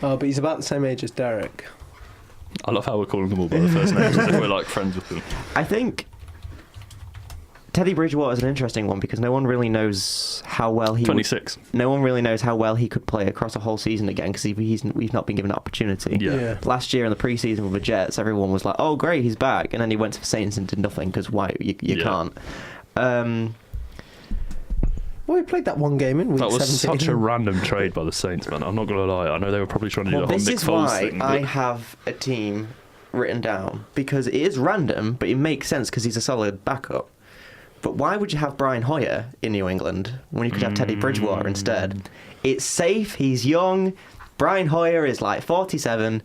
Oh, but he's about the same age as Derek. I love how we're calling them all by the first names as if we're like friends with them. I think Teddy Bridgewater is an interesting one because no one really knows how well he 26. No one really knows how well he could play across a whole season again because we've not been given an opportunity. Yeah. Last year in the preseason with the Jets, everyone was like, "Oh, great, he's back," and then he went to the Saints and did nothing because why? You can't. Well, he played that one game in week 17. That was such a random trade by the Saints, man. I'm not going to lie. I know they were probably trying to do the whole this Nick is Foles why thing. I have a team written down because it is random, but it makes sense because he's a solid backup. But why would you have Brian Hoyer in New England when you could have Teddy Bridgewater instead? It's safe. He's young. Brian Hoyer is like 47.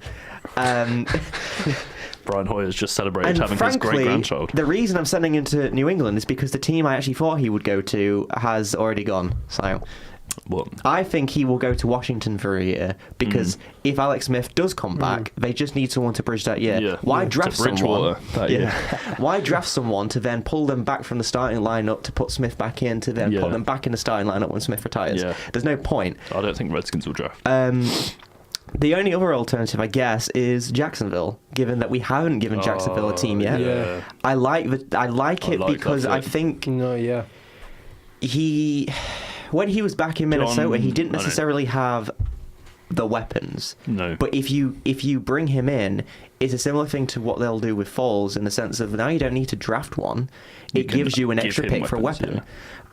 Brian Hoyer's just celebrated And having frankly, his great-grandchild. the reason I'm sending him to New England is because the team I actually thought he would go to has already gone. So What? I think he will go to Washington for a year because if Alex Smith does come back, they just need someone to bridge that year. Yeah. Why To draft someone? Bridgewater that year. Why draft someone to then pull them back from the starting lineup to put Smith back in to then Yeah. put them back in the starting lineup when Smith retires? Yeah. There's no point. I don't think Redskins will draft. The only other alternative, I guess, is Jacksonville. Given that we haven't given Jacksonville a team yet, Yeah. I like it like because that I fit. think No, yeah. when he was back in Minnesota, he didn't I know. necessarily have the weapons. No. But if you bring him in, it's a similar thing to what they'll do with Foles in the sense of now you don't need to draft one. It can gives you an give extra him pick for a weapons,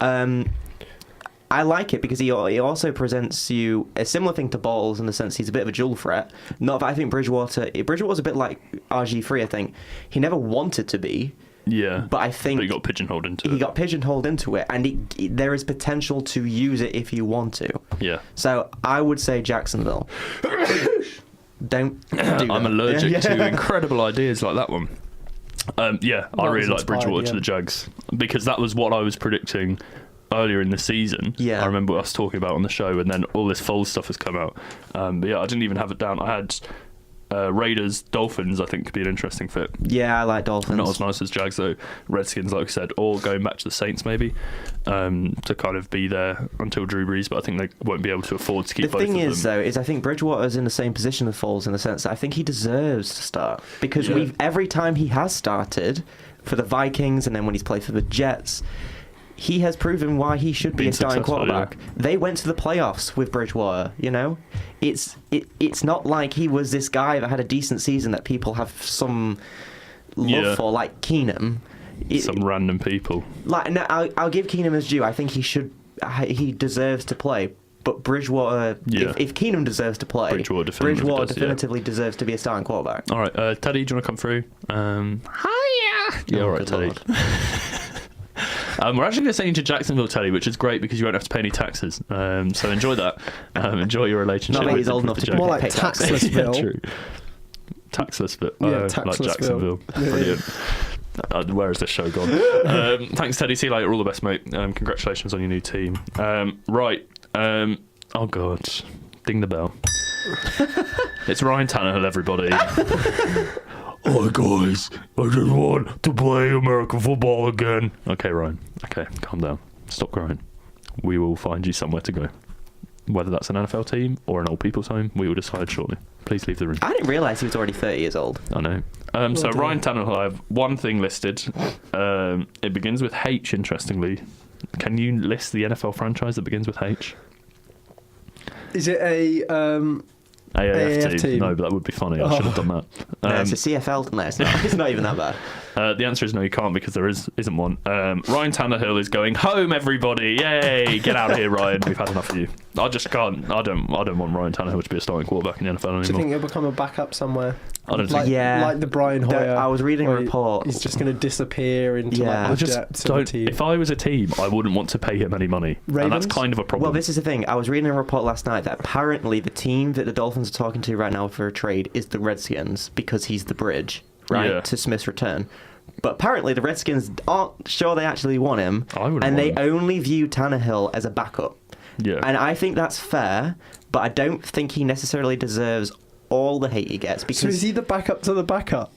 weapon. I like it because he also presents you a similar thing to Balls in the sense he's a bit of a dual threat. Not that I think Bridgewater's a bit like RG3, I think. He never wanted to be, Yeah. but I think But he got pigeonholed into he it. got pigeonholed into it, and there is potential to use it if you want to. Yeah. So I would say Jacksonville. Don't do that. I'm allergic Yeah. to incredible ideas like that one. I That really was like inspired, Bridgewater to yeah. the Jags because that was what I was predicting earlier in the season. Yeah. I remember us talking about on the show, and then all this Foles stuff has come out. But yeah, I didn't even have it down. I had Raiders, Dolphins. I think could be an interesting fit. Yeah, I like Dolphins. Not as nice as Jags though. Redskins, like I said, or going back to the Saints maybe to kind of be there until Drew Brees. But I think they won't be able to afford to keep The both thing of is, them. though, is I think Bridgewater's in the same position as Foles in the sense that I think he deserves to start because Yeah. every time he has started for the Vikings and then when he's played for the Jets, he has proven why he should be Been a starting successful, quarterback. They went to the playoffs with Bridgewater. You know, it's not like he was this guy that had a decent season that people have some love Yeah. for, like Keenum. Some random people. Like, no, I'll give Keenum his due. I think he deserves to play. But Bridgewater, Yeah. if Keenum deserves to play, Bridgewater definitively does, yeah. definitively deserves to be a starting quarterback. All right, Teddy, do you want to come through? Hiya! Yeah, all right, good Teddy. lord. We're actually going to send you to Jacksonville, Teddy, which is great because you won't have to pay any taxes. So enjoy that. Enjoy your relationship. Not that with he's the- old with enough the to Jags. More like pay taxes. Taxlessville. Yeah, true. Taxless, but Yeah, like Taxlessville. Jacksonville. Yeah. Brilliant. Where has this show gone? Thanks, Teddy. See you later. All the best, mate. Congratulations on your new team. Right. Oh, God. Ding the bell. It's Ryan Tannehill, everybody. Hi, guys. I just want to play American football again. Okay, Ryan. Okay, calm down. Stop crying. We will find you somewhere to go. Whether that's an NFL team or an old people's home, we will decide shortly. Please leave the room. I didn't realise he was already 30 years old. I know. So done. Ryan Tannehill, I have one thing listed. It begins with H, interestingly. Can you list the NFL franchise that begins with H? Is it a AAF team? No, but that would be funny. I should have done that. No, it's a CFL. No, it's not. It's not even that bad. The answer is no, you can't because there isn't one. Ryan Tannehill is going home, everybody! Yay! Get out of here, Ryan. We've had enough of you. I just can't. I don't want Ryan Tannehill to be a starting quarterback in the NFL anymore. Do you think he'll become a backup somewhere? I don't Like, think. Yeah. like the Brian Hoyer. I was reading a where report. He's just going to disappear into Yeah. I like the just depths of the don't. team. If I was a team, I wouldn't want to pay him any money, and Ravens? that's kind of a problem. Well, this is the thing. I was reading a report last night that apparently the team that the Dolphins are talking to right now for a trade is the Redskins because he's the bridge, right, Yeah. to Smith's return. But apparently the Redskins aren't sure they actually want him, I wouldn't and they want him. only view Tannehill as a backup. Yeah. And I think that's fair, but I don't think he necessarily deserves all the hate he gets because So is he the backup to the backup?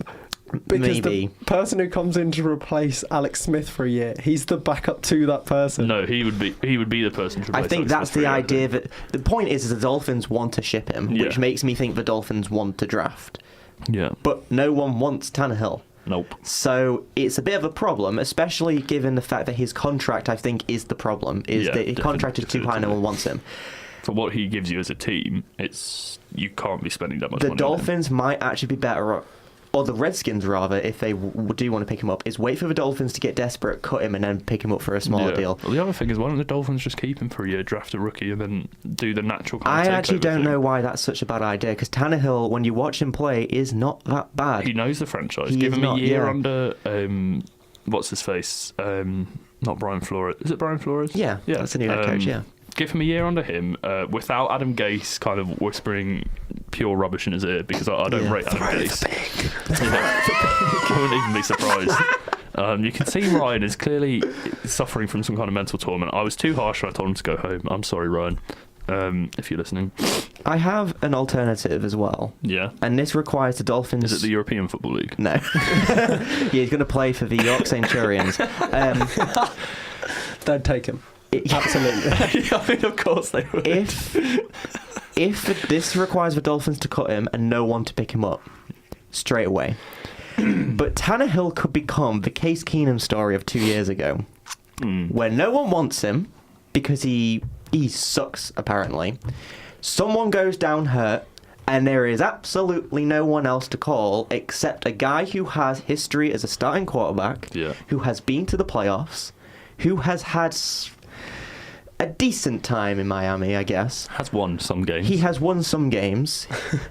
Because Maybe. the person who comes in to replace Alex Smith for a year, he's the backup to that person. No, he would be the person to replace I think Alex that's Smith the for a year, idea that the point is the Dolphins want to ship him, Yeah. which makes me think the Dolphins want to draft. Yeah. But no one wants Tannehill. Nope. So it's a bit of a problem, especially given the fact that his contract, I think, is the problem. That his contract is too high, no one wants him. For what he gives you as a team, you can't be spending that much money. The Dolphins might actually be better, or the Redskins rather, if they do want to pick him up, is wait for the Dolphins to get desperate, cut him, and then pick him up for a smaller deal. Well, the other thing is, why don't the Dolphins just keep him for a year, draft a rookie, and then do the natural I actually don't thing? know why that's such a bad idea, because Tannehill, when you watch him play, is not that bad. He knows the franchise. He Give is him a not, year yeah. under, what's his face? Not Brian Flores. Is it Brian Flores? Yeah, that's the new head coach, yeah. Give him a year under him without Adam Gase kind of whispering pure rubbish in his ear, because I don't rate Adam Gase. I wouldn't even be surprised. You can see Ryan is clearly suffering from some kind of mental torment. I was too harsh when I told him to go home. I'm sorry, Ryan, if you're listening. I have an alternative as well. Yeah. And this requires the Dolphins... Is it the European Football League? No. Yeah, he's going to play for the York Centurions. Don't take him. Absolutely. I mean, of course they would. If this requires the Dolphins to cut him and no one to pick him up straight away. But Tannehill could become the Case Keenum story of 2 years ago, where no one wants him because he sucks, apparently. Someone goes down hurt, and there is absolutely no one else to call except a guy who has history as a starting quarterback, who has been to the playoffs, who has had a decent time in Miami, I guess. Has won some games. He has won some games,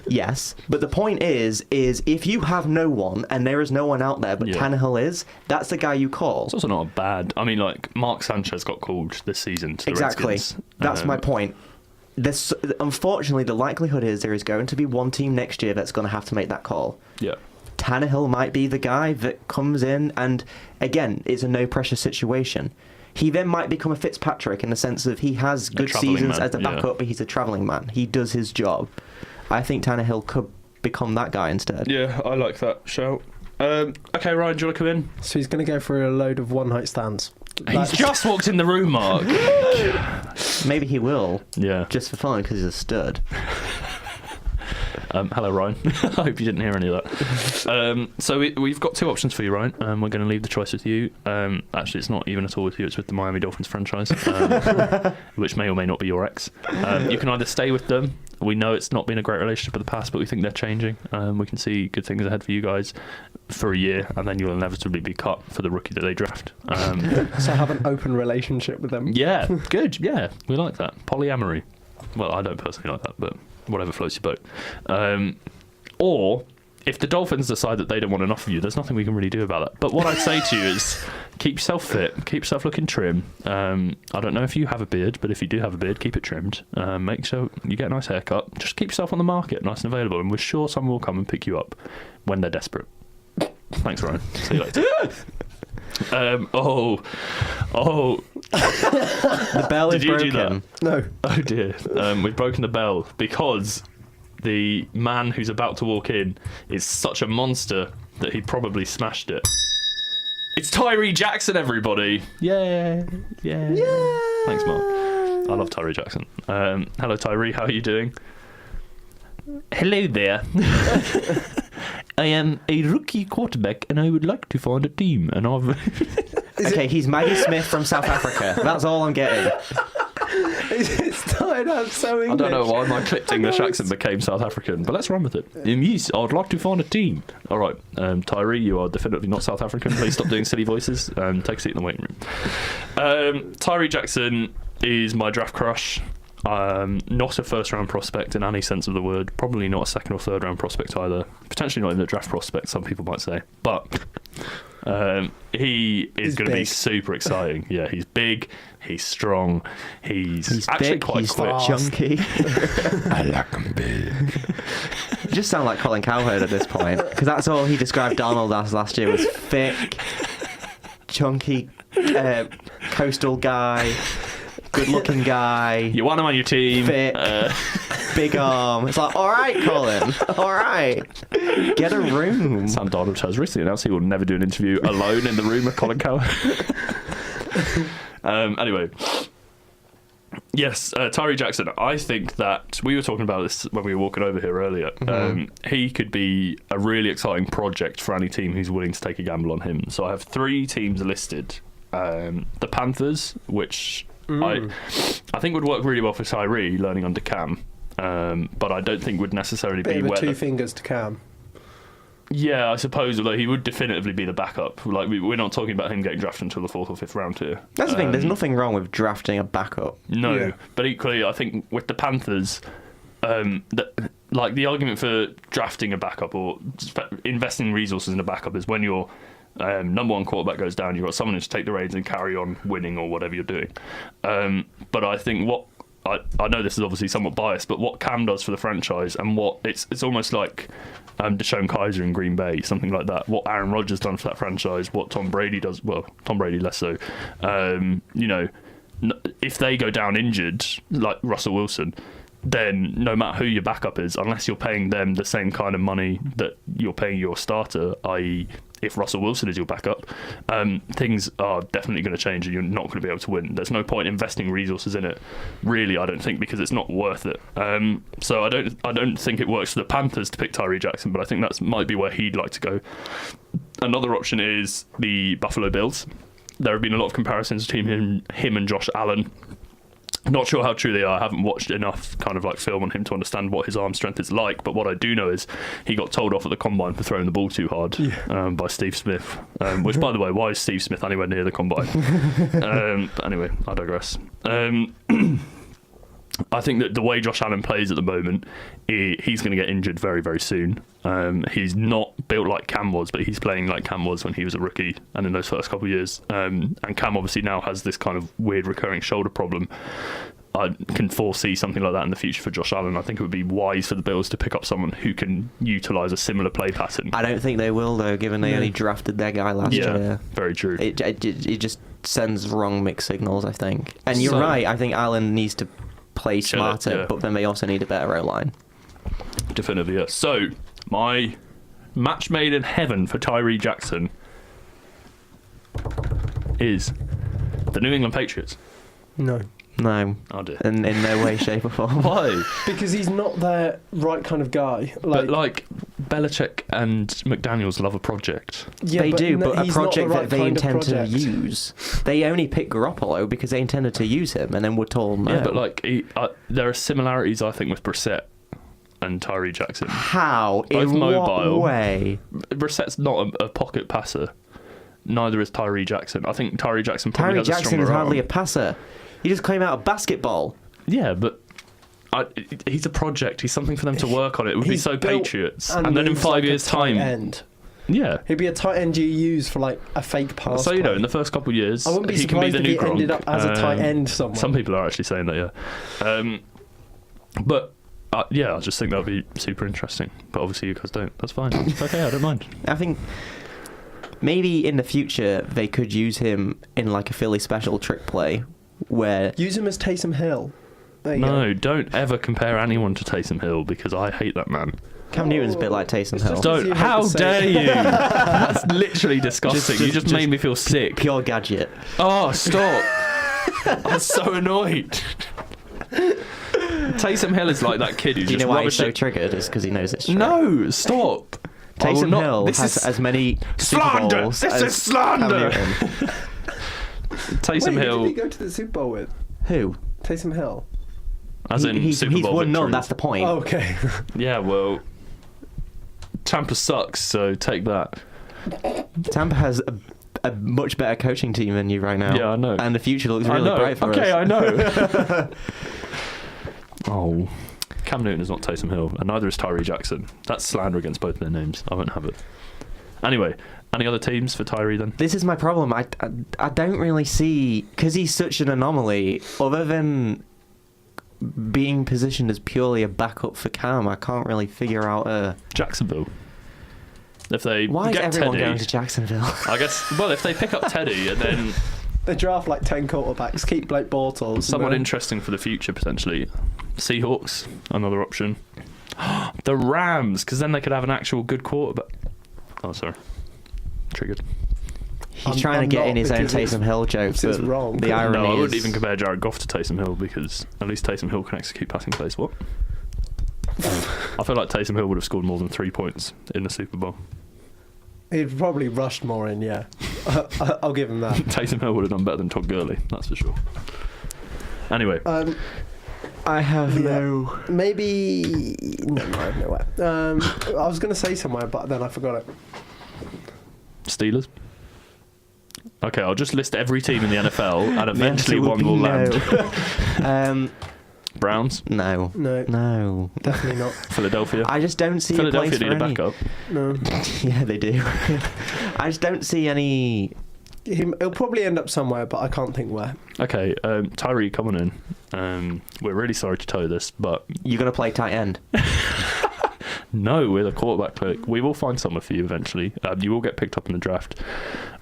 yes. But the point is if you have no one and there is no one out there but Tannehill is, that's the guy you call. It's also not a bad... I mean, like, Mark Sanchez got called this season to the Redskins. That's my point. Unfortunately, the likelihood is there is going to be one team next year that's going to have to make that call. Yeah. Tannehill might be the guy that comes in, and again, it's a no-pressure situation. He then might become a Fitzpatrick in the sense of he has good seasons as a backup, but he's a travelling man. He does his job. I think Tannehill could become that guy instead. Yeah, I like that shout. Okay, Ryan, do you want to come in? So he's going to go for a load of one-night stands. He's just walked in the room, Mark. Maybe he will. Yeah. Just for fun, because he's a stud. Hello, Ryan. I hope you didn't hear any of that. So we've got two options for you, Ryan. We're going to leave the choice with you. Actually, it's not even at all with you. It's with the Miami Dolphins franchise, which may or may not be your ex. You can either stay with them. We know it's not been a great relationship in the past, but we think they're changing. We can see good things ahead for you guys for a year, and then you'll inevitably be cut for the rookie that they draft. So have an open relationship with them. Yeah, good. Yeah, we like that. Polyamory. Well, I don't personally like that, but whatever floats your boat. Or if the Dolphins decide that they don't want enough of you, there's nothing we can really do about that. But what I'd say to you is keep yourself fit, keep yourself looking trim. I don't know if you have a beard, but if you do have a beard, keep it trimmed. Make sure you get a nice haircut. Just keep yourself on the market, nice and available, and we're sure someone will come and pick you up when they're desperate. Thanks, Ryan. See you later. The bell is Did you broken. do that? No. Oh dear. We've broken the bell because the man who's about to walk in is such a monster that he probably smashed it. It's Tyree Jackson, everybody. Yeah. Thanks, Mark. I love Tyree Jackson. Hello, Tyree. How are you doing? Hello there. I am a rookie quarterback and I would like to find a team. And I've... Okay, he's Maggie Smith from South Africa. That's all I'm getting. It started out so English. I don't know why my clipped English accent became South African, but let's run with it. Yes, I'd like to find a team. All right, Tyree, you are definitely not South African. Please stop doing silly voices. Take a seat in the waiting room. Tyree Jackson is my draft crush. Not a first-round prospect in any sense of the word. Probably not a second or third-round prospect either. Potentially not even a draft prospect, some people might say. But he is going to be super exciting. Yeah, he's big, he's strong, he's actually big, quite he's quick. chunky. I like him big. You just sound like Colin Cowherd at this point, because that's all he described Donald as last year was thick, chunky, coastal guy, good-looking guy. You want him on your team. Thick, big arm. It's like, all right, Colin, all right, get a room. Sam Darnold has recently announced he will never do an interview alone in the room with Colin Cowherd. Anyway, Yes, Tyree Jackson. I think that we were talking about this when we were walking over here earlier. He could be a really exciting project for any team who's willing to take a gamble on him. So I have 3 teams listed. The Panthers, which I think would work really well for Tyree learning under Cam, but I don't think would necessarily Bit be of a where 2 fingers to Cam. Yeah, I suppose, although he would definitively be the backup. Like we're not talking about him getting drafted until the 4th or 5th round here. That's the thing. There's nothing wrong with drafting a backup. No, Yeah. but equally, I think with the Panthers, like the argument for drafting a backup or investing resources in a backup is when your number 1 quarterback goes down, you've got someone who's take the reins and carry on winning or whatever you're doing. But I think what I know this is obviously somewhat biased, but what Cam does for the franchise and what it's almost like Deshaun Kaiser in Green Bay, something like that. What Aaron Rodgers done for that franchise, what Tom Brady does. Well, Tom Brady less so. If they go down injured, like Russell Wilson, then no matter who your backup is, unless you're paying them the same kind of money that you're paying your starter, i.e. if Russell Wilson is your backup, things are definitely going to change and you're not going to be able to win. There's no point investing resources in it, really, I don't think, because it's not worth it. So I don't think it works for the Panthers to pick Tyree Jackson, but I think that might be where he'd like to go. Another option is the Buffalo Bills. There have been a lot of comparisons between him and Josh Allen. Not sure how true they are. I haven't watched enough kind of like film on him to understand what his arm strength is like, but what I do know is he got told off at the combine for throwing the ball too hard by Steve Smith, which, by the way, why is Steve Smith anywhere near the combine? But anyway, I digress. I think that the way Josh Allen plays at the moment, he's going to get injured very, very soon. He's not built like Cam was, but he's playing like Cam was when he was a rookie and in those first couple of years. And Cam obviously now has this kind of weird recurring shoulder problem. I can foresee something like that in the future for Josh Allen. I think it would be wise for the Bills to pick up someone who can utilise a similar play pattern. I don't think they will, though, given they only drafted their guy last year. Yeah, very true. It just sends wrong mixed signals, I think. And you're right, I think Allen needs to play smarter, but then they also need a better O-line. Definitively, yes. So, my match made in heaven for Tyree Jackson is the New England Patriots. No. Oh dear. In no way, shape or form. Why? Because he's not their right kind of guy. But Belichick and McDaniels love a project. Yeah, they do, but a he's not project the right that they kind of intend to project. use. They only picked Garoppolo because they intended to use him, and then were told no. Yeah, but there are similarities, I think, with Brissett and Tyree Jackson. How? Both In mobile. what way? Brissett's not a pocket passer. Neither is Tyree Jackson. I think Tyree Jackson probably Tyree has a Jackson stronger is hardly arm. a passer. He just came out of basketball. Yeah, but he's a project. He's something for them to work on. It would be He's so built Patriots. And then in moves 5 like a years' tight time. end. Yeah. He'd be a tight end you use for like a fake pass. So, play. in the first couple of years, I wouldn't be he can be surprised the if new he Gronk. ended up as a tight end somewhere. Some people are actually saying that, yeah. But I just think that would be super interesting. But obviously you guys don't. That's fine. It's okay, I don't mind. I think maybe in the future they could use him in like a Philly special trick play where... Use him as Taysom Hill. There you go. No, don't ever compare anyone to Taysom Hill because I hate that man. Cam Newton's a bit like Taysom It's Hill. just- Don't. you How have to dare say- you? That's literally disgusting. You just made me feel sick. Pure gadget. Oh, stop. I'm so annoyed. Taysom Hill is like that kid who Do you just know why he's rubbish so it. triggered? It's because he knows it's true. No, stop. I will Taysom not- Hill this has is as many Super slander. Bowls This as is slander. Cam Newton. Taysom Wait, Hill, who did he go to the Super Bowl with? Who? Taysom Hill. as in he's Super Bowl won none, victories. that's the point. Oh, okay. Yeah, well, Tampa sucks, so take that. Tampa has a much better coaching team than you right now. Yeah, I know. And the future looks I really know. bright for us. Okay, I know. Oh, Cam Newton is not Taysom Hill, and neither is Tyree Jackson. That's slander against both their names. I won't have it. Anyway, any other teams for Tyree then? This is my problem. I don't really see... Because he's such an anomaly, other than being positioned as purely a backup for Cam, I can't really figure out... Jacksonville. If they Why is get everyone Teddy, going to Jacksonville? I guess. Well, if they pick up Teddy and then They draft like 10 quarterbacks, keep Blake Bortles. someone interesting for the future potentially, Seahawks, another option. The Rams, because then they could have an actual good quarterback. Oh, sorry, triggered. He's trying to get in his own Taysom Hill joke, It's but wrong. the irony No, I is... wouldn't even compare Jared Goff to Taysom Hill because at least Taysom Hill can execute passing plays. What? I feel like Taysom Hill would have scored more than 3 points in the Super Bowl. He'd probably rushed more in, yeah. I'll give him that. Taysom Hill would have done better than Todd Gurley, that's for sure. Anyway, I have no... Maybe... No, I have nowhere. I was going to say somewhere, but then I forgot it. Steelers. Okay, I'll just list every team in the NFL, and eventually one will land. Browns. No. Definitely not. Philadelphia. I just don't see Philadelphia a place need a for any. backup. No. Yeah, they do. I just don't see any... He'll probably end up somewhere, but I can't think where. Okay, Tyree, come on in. We're really sorry to tell you this, but... You're going to play tight end? No, we're the quarterback clinic. We will find someone for you eventually. You will get picked up in the draft.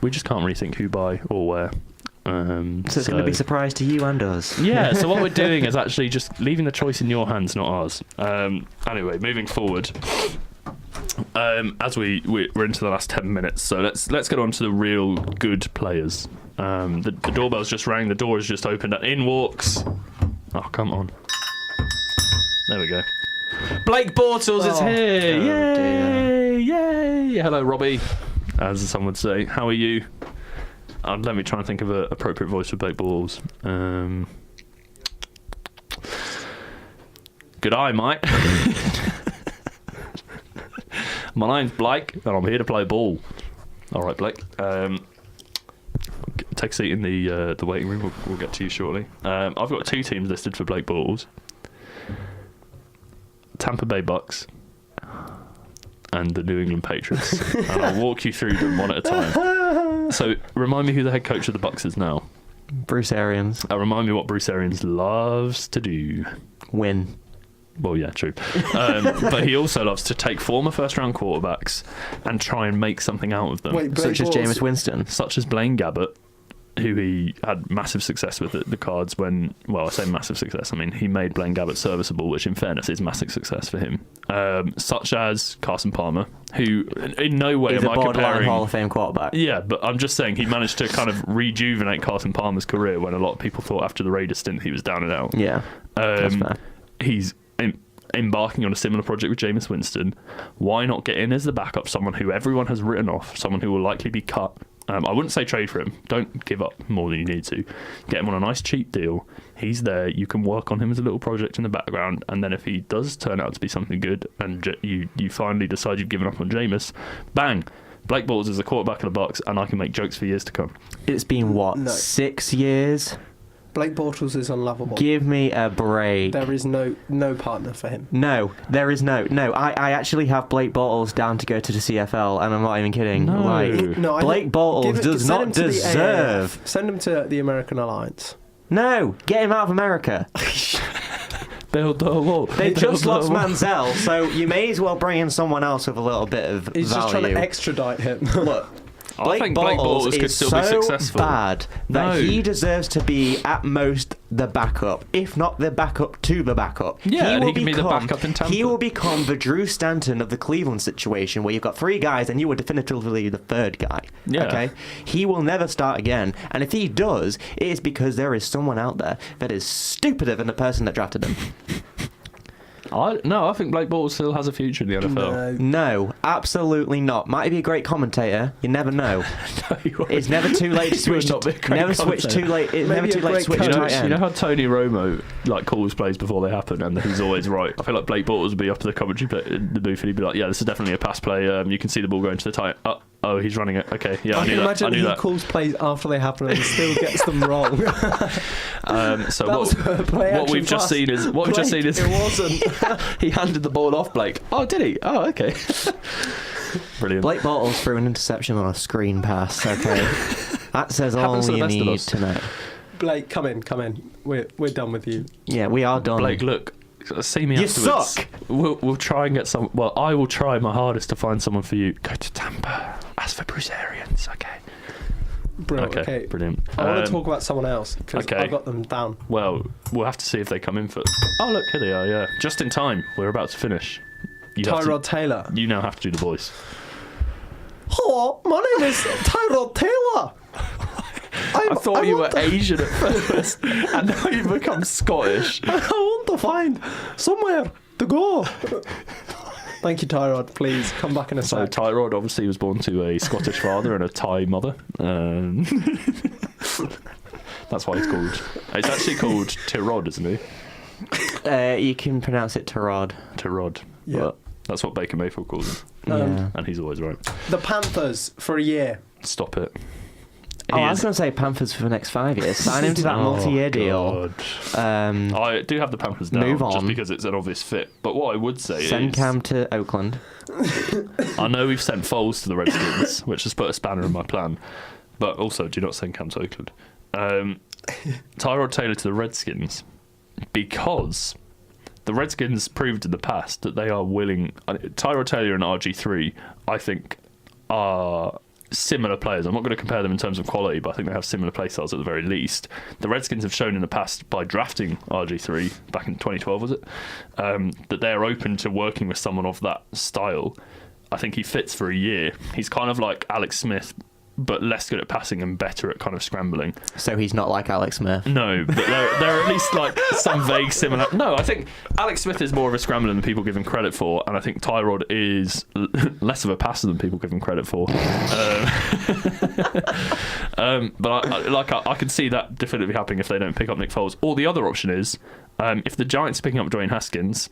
We just can't really think who by or where. So it's going to be a surprise to you and us. Yeah, so what we're doing is actually just leaving the choice in your hands, not ours. Anyway, moving forward. As we're into the last 10 minutes, so let's get on to the real good players. The doorbell's just rang, the door has just opened, and in walks... Oh, come on. There we go. Blake Bortles is here! Yay! Yay! Hello, Robbie, as some would say. How are you? Let me try and think of an appropriate voice for Blake Bortles. Good eye, mate. My name's Blake, and I'm here to play ball. All right, Blake. Take a seat in the waiting room. We'll get to you shortly. I've got 2 teams listed for Blake Bortles. Tampa Bay Bucks and the New England Patriots. And I'll walk you through them one at a time. So, remind me who the head coach of the Bucks is now. Bruce Arians. Remind me what Bruce Arians loves to do. Win. Well, yeah, true. But he also loves to take former first-round quarterbacks and try and make something out of them. Wait, Such as Jameis Winston. Such as Blaine Gabbert, who he had massive success with at the Cards when... Well, I say massive success. I mean, he made Blaine Gabbert serviceable, which in fairness is massive success for him. Such as Carson Palmer, who in no way He's am a I borderline comparing... Hall of Fame quarterback. Yeah, but I'm just saying he managed to kind of rejuvenate Carson Palmer's career when a lot of people thought after the Raiders stint he was down and out. Yeah, that's fair. He's embarking on a similar project with Jameis Winston. Why not get in as the backup someone who everyone has written off, someone who will likely be cut? I wouldn't say trade for him. Don't give up more than you need to. Get him on a nice cheap deal. He's there. You can work on him as a little project in the background, and then if he does turn out to be something good and you finally decide you've given up on Jameis, bang! Blake Bortles is the quarterback of the Bucs, and I can make jokes for years to come. It's been, 6 years? Blake Bortles is unlovable. Give me a break. There is no partner for him. No, there is no. I actually have Blake Bortles down to go to the CFL, and I'm not even kidding. No. Blake Bortles does not deserve... Send him to the American Alliance. No, get him out of America. Build the wall. They just lost Manziel, so you may as well bring in someone else with a little bit of He's value. just trying to extradite him. Look, I think Blake Bortles could still be successful. Bad that he deserves to be at most the backup, if not the backup to the backup. Yeah, and he can be the backup in Tampa. He will become the Drew Stanton of the Cleveland situation, where you've got 3 guys and you are definitively the 3rd guy. Yeah. Okay, he will never start again, and if he does, it is because there is someone out there that is stupider than the person that drafted him. I think Blake Bortles still has a future in the NFL. No, absolutely not. Might be a great commentator. You never know. It's never too late to switch. Never switch too late. It's never too late to switch tight end. You know how Tony Romo calls plays before they happen, and he's always right. I feel like Blake Bortles would be up to the commentary in the booth, and he'd be like, "Yeah, this is definitely a pass play. You can see the ball going to the tight. Oh, he's running it. Okay, yeah, I knew that. Imagine he calls plays after they happen and still gets them wrong. So what we've just seen is it wasn't. He handed the ball off Blake. Oh, did he? Oh, okay. Brilliant. Blake Bortles threw an interception on a screen pass. Okay, that says all you need to know. Blake, come in. We're done with you. Yeah, we are done. Blake, look. See me you afterwards. Suck. We'll try and get some. Well, I will try my hardest to find someone for you. Go to Tampa. As for Bruce Arians, okay. Bro, okay. Brilliant. I want to talk about someone else because I got them down. Well, we'll have to see if they come in for. Oh, look, here they are. Yeah, just in time. We're about to finish. Tyrod Taylor. You now have to do the voice. Hello, my name is Tyrod Taylor. I thought you were Asian at first, and now you've become Scottish. I want to find somewhere to go. Thank you, Tyrod. Please come back in a So sec. Tyrod obviously was born to a Scottish father and a Thai mother. That's why it's called. It's actually called Tyrod, isn't it? You can pronounce it Tyrod. Tyrod. Yeah. But that's what Baker Mayfield calls him, Yeah. and he's always right. The Panthers for a year. Stop it. Oh, He I was is- going to say Panthers for the next 5 years. Sign him to that multi-year deal. God. I do have the Panthers down Move just on. because it's an obvious fit. But what I would say Send is, Cam to Oakland. I know we've sent Foles to the Redskins, which has put a spanner in my plan. But also, do not send Cam to Oakland. Tyrod Taylor to the Redskins because the Redskins proved in the past that they are willing. Tyrod Taylor and RG3, I think, are similar players. I'm not going to compare them in terms of quality, but I think they have similar play styles at the very least. The Redskins have shown in the past by drafting RG3 back in 2012, was it, that they're open to working with someone of that style. I think he fits for a year. He's kind of like Alex Smith, but less good at passing and better at kind of scrambling. So he's not like Alex Smith. No, but there are at least like some vague similar. No, I think Alex Smith is more of a scrambler than people give him credit for, and I think Tyrod is less of a passer than people give him credit for. But I can see that definitively happening if they don't pick up Nick Foles. Or the other option is, if the Giants are picking up Dwayne Haskins,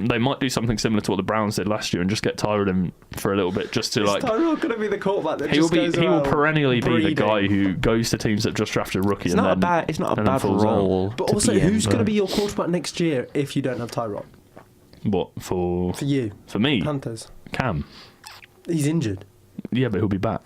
they might do something similar to what the Browns did last year and just get Tyrod in for a little bit, just to like. Is Tyrod going to be the quarterback that He will just goes he will around perennially be the breeding? guy who goes to teams that just drafted a rookie. It's and not then, it's not a and then bad falls out. role. But to also, be in, who's going to but- be your quarterback next year if you don't have Tyrod? What for you, me? Panthers. Cam. He's injured. Yeah, but he'll be back.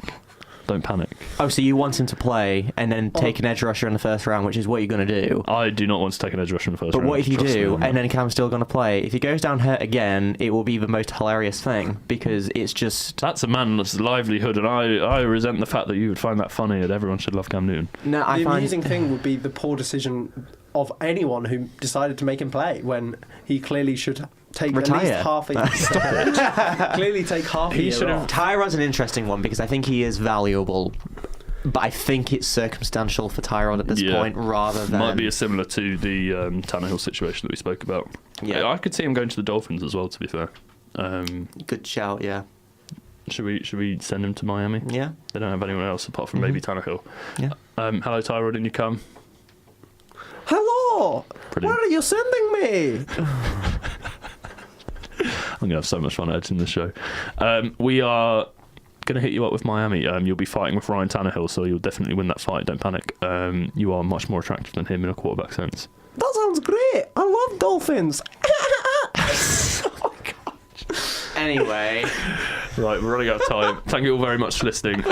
Don't panic. Oh, so you want him to play and then take an edge rusher in the first round, which is what you're going to do. I do not want to take an edge rusher in the first But round. what if you Trust me do, on that. and then Cam's still going to play? If he goes down hurt again, it will be the most hilarious thing because it's just. That's a man's livelihood, and I resent the fact that you would find that funny and everyone should love Cam Newton. No, The I find. amusing thing would be the poor decision of anyone who decided to make him play when he clearly should take Retire. at least half a year. Clearly take half a He year should have off. Tyrod's an interesting one because I think he is valuable, but I think it's circumstantial for Tyrod at this Yeah. point rather than. Might be similar to the Tannehill situation that we spoke about. Yeah. I could see him going to the Dolphins as well, to be fair. Good shout, yeah. Should we send him to Miami? Yeah. They don't have anyone else apart from maybe Tannehill. Yeah. Hello, Tyrod, and you come? Hello! Brilliant. Where are you sending me? I'm going to have so much fun editing this show. We are going to hit you up with Miami. You'll be fighting with Ryan Tannehill, so you'll definitely win that fight. Don't panic. You are much more attractive than him in a quarterback sense. That sounds great. I love dolphins. Anyway. Right, we're running out of time. Thank you all very much for listening.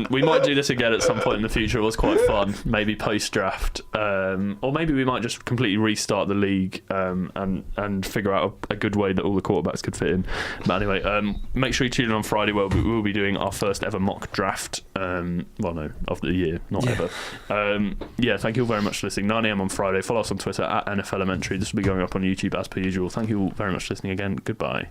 We might do this again at some point in the future. It was quite fun. Maybe post-draft. Or maybe we might just completely restart the league and figure out a good way that all the quarterbacks could fit in. But anyway, make sure you tune in on Friday where we'll be doing our first ever mock draft. Well, no, of the year, not ever. Thank you all very much for listening. 9 a.m. on Friday. Follow us on Twitter at NFLementary. This will be going up on YouTube as per usual. Thank you all very much for listening again. Goodbye.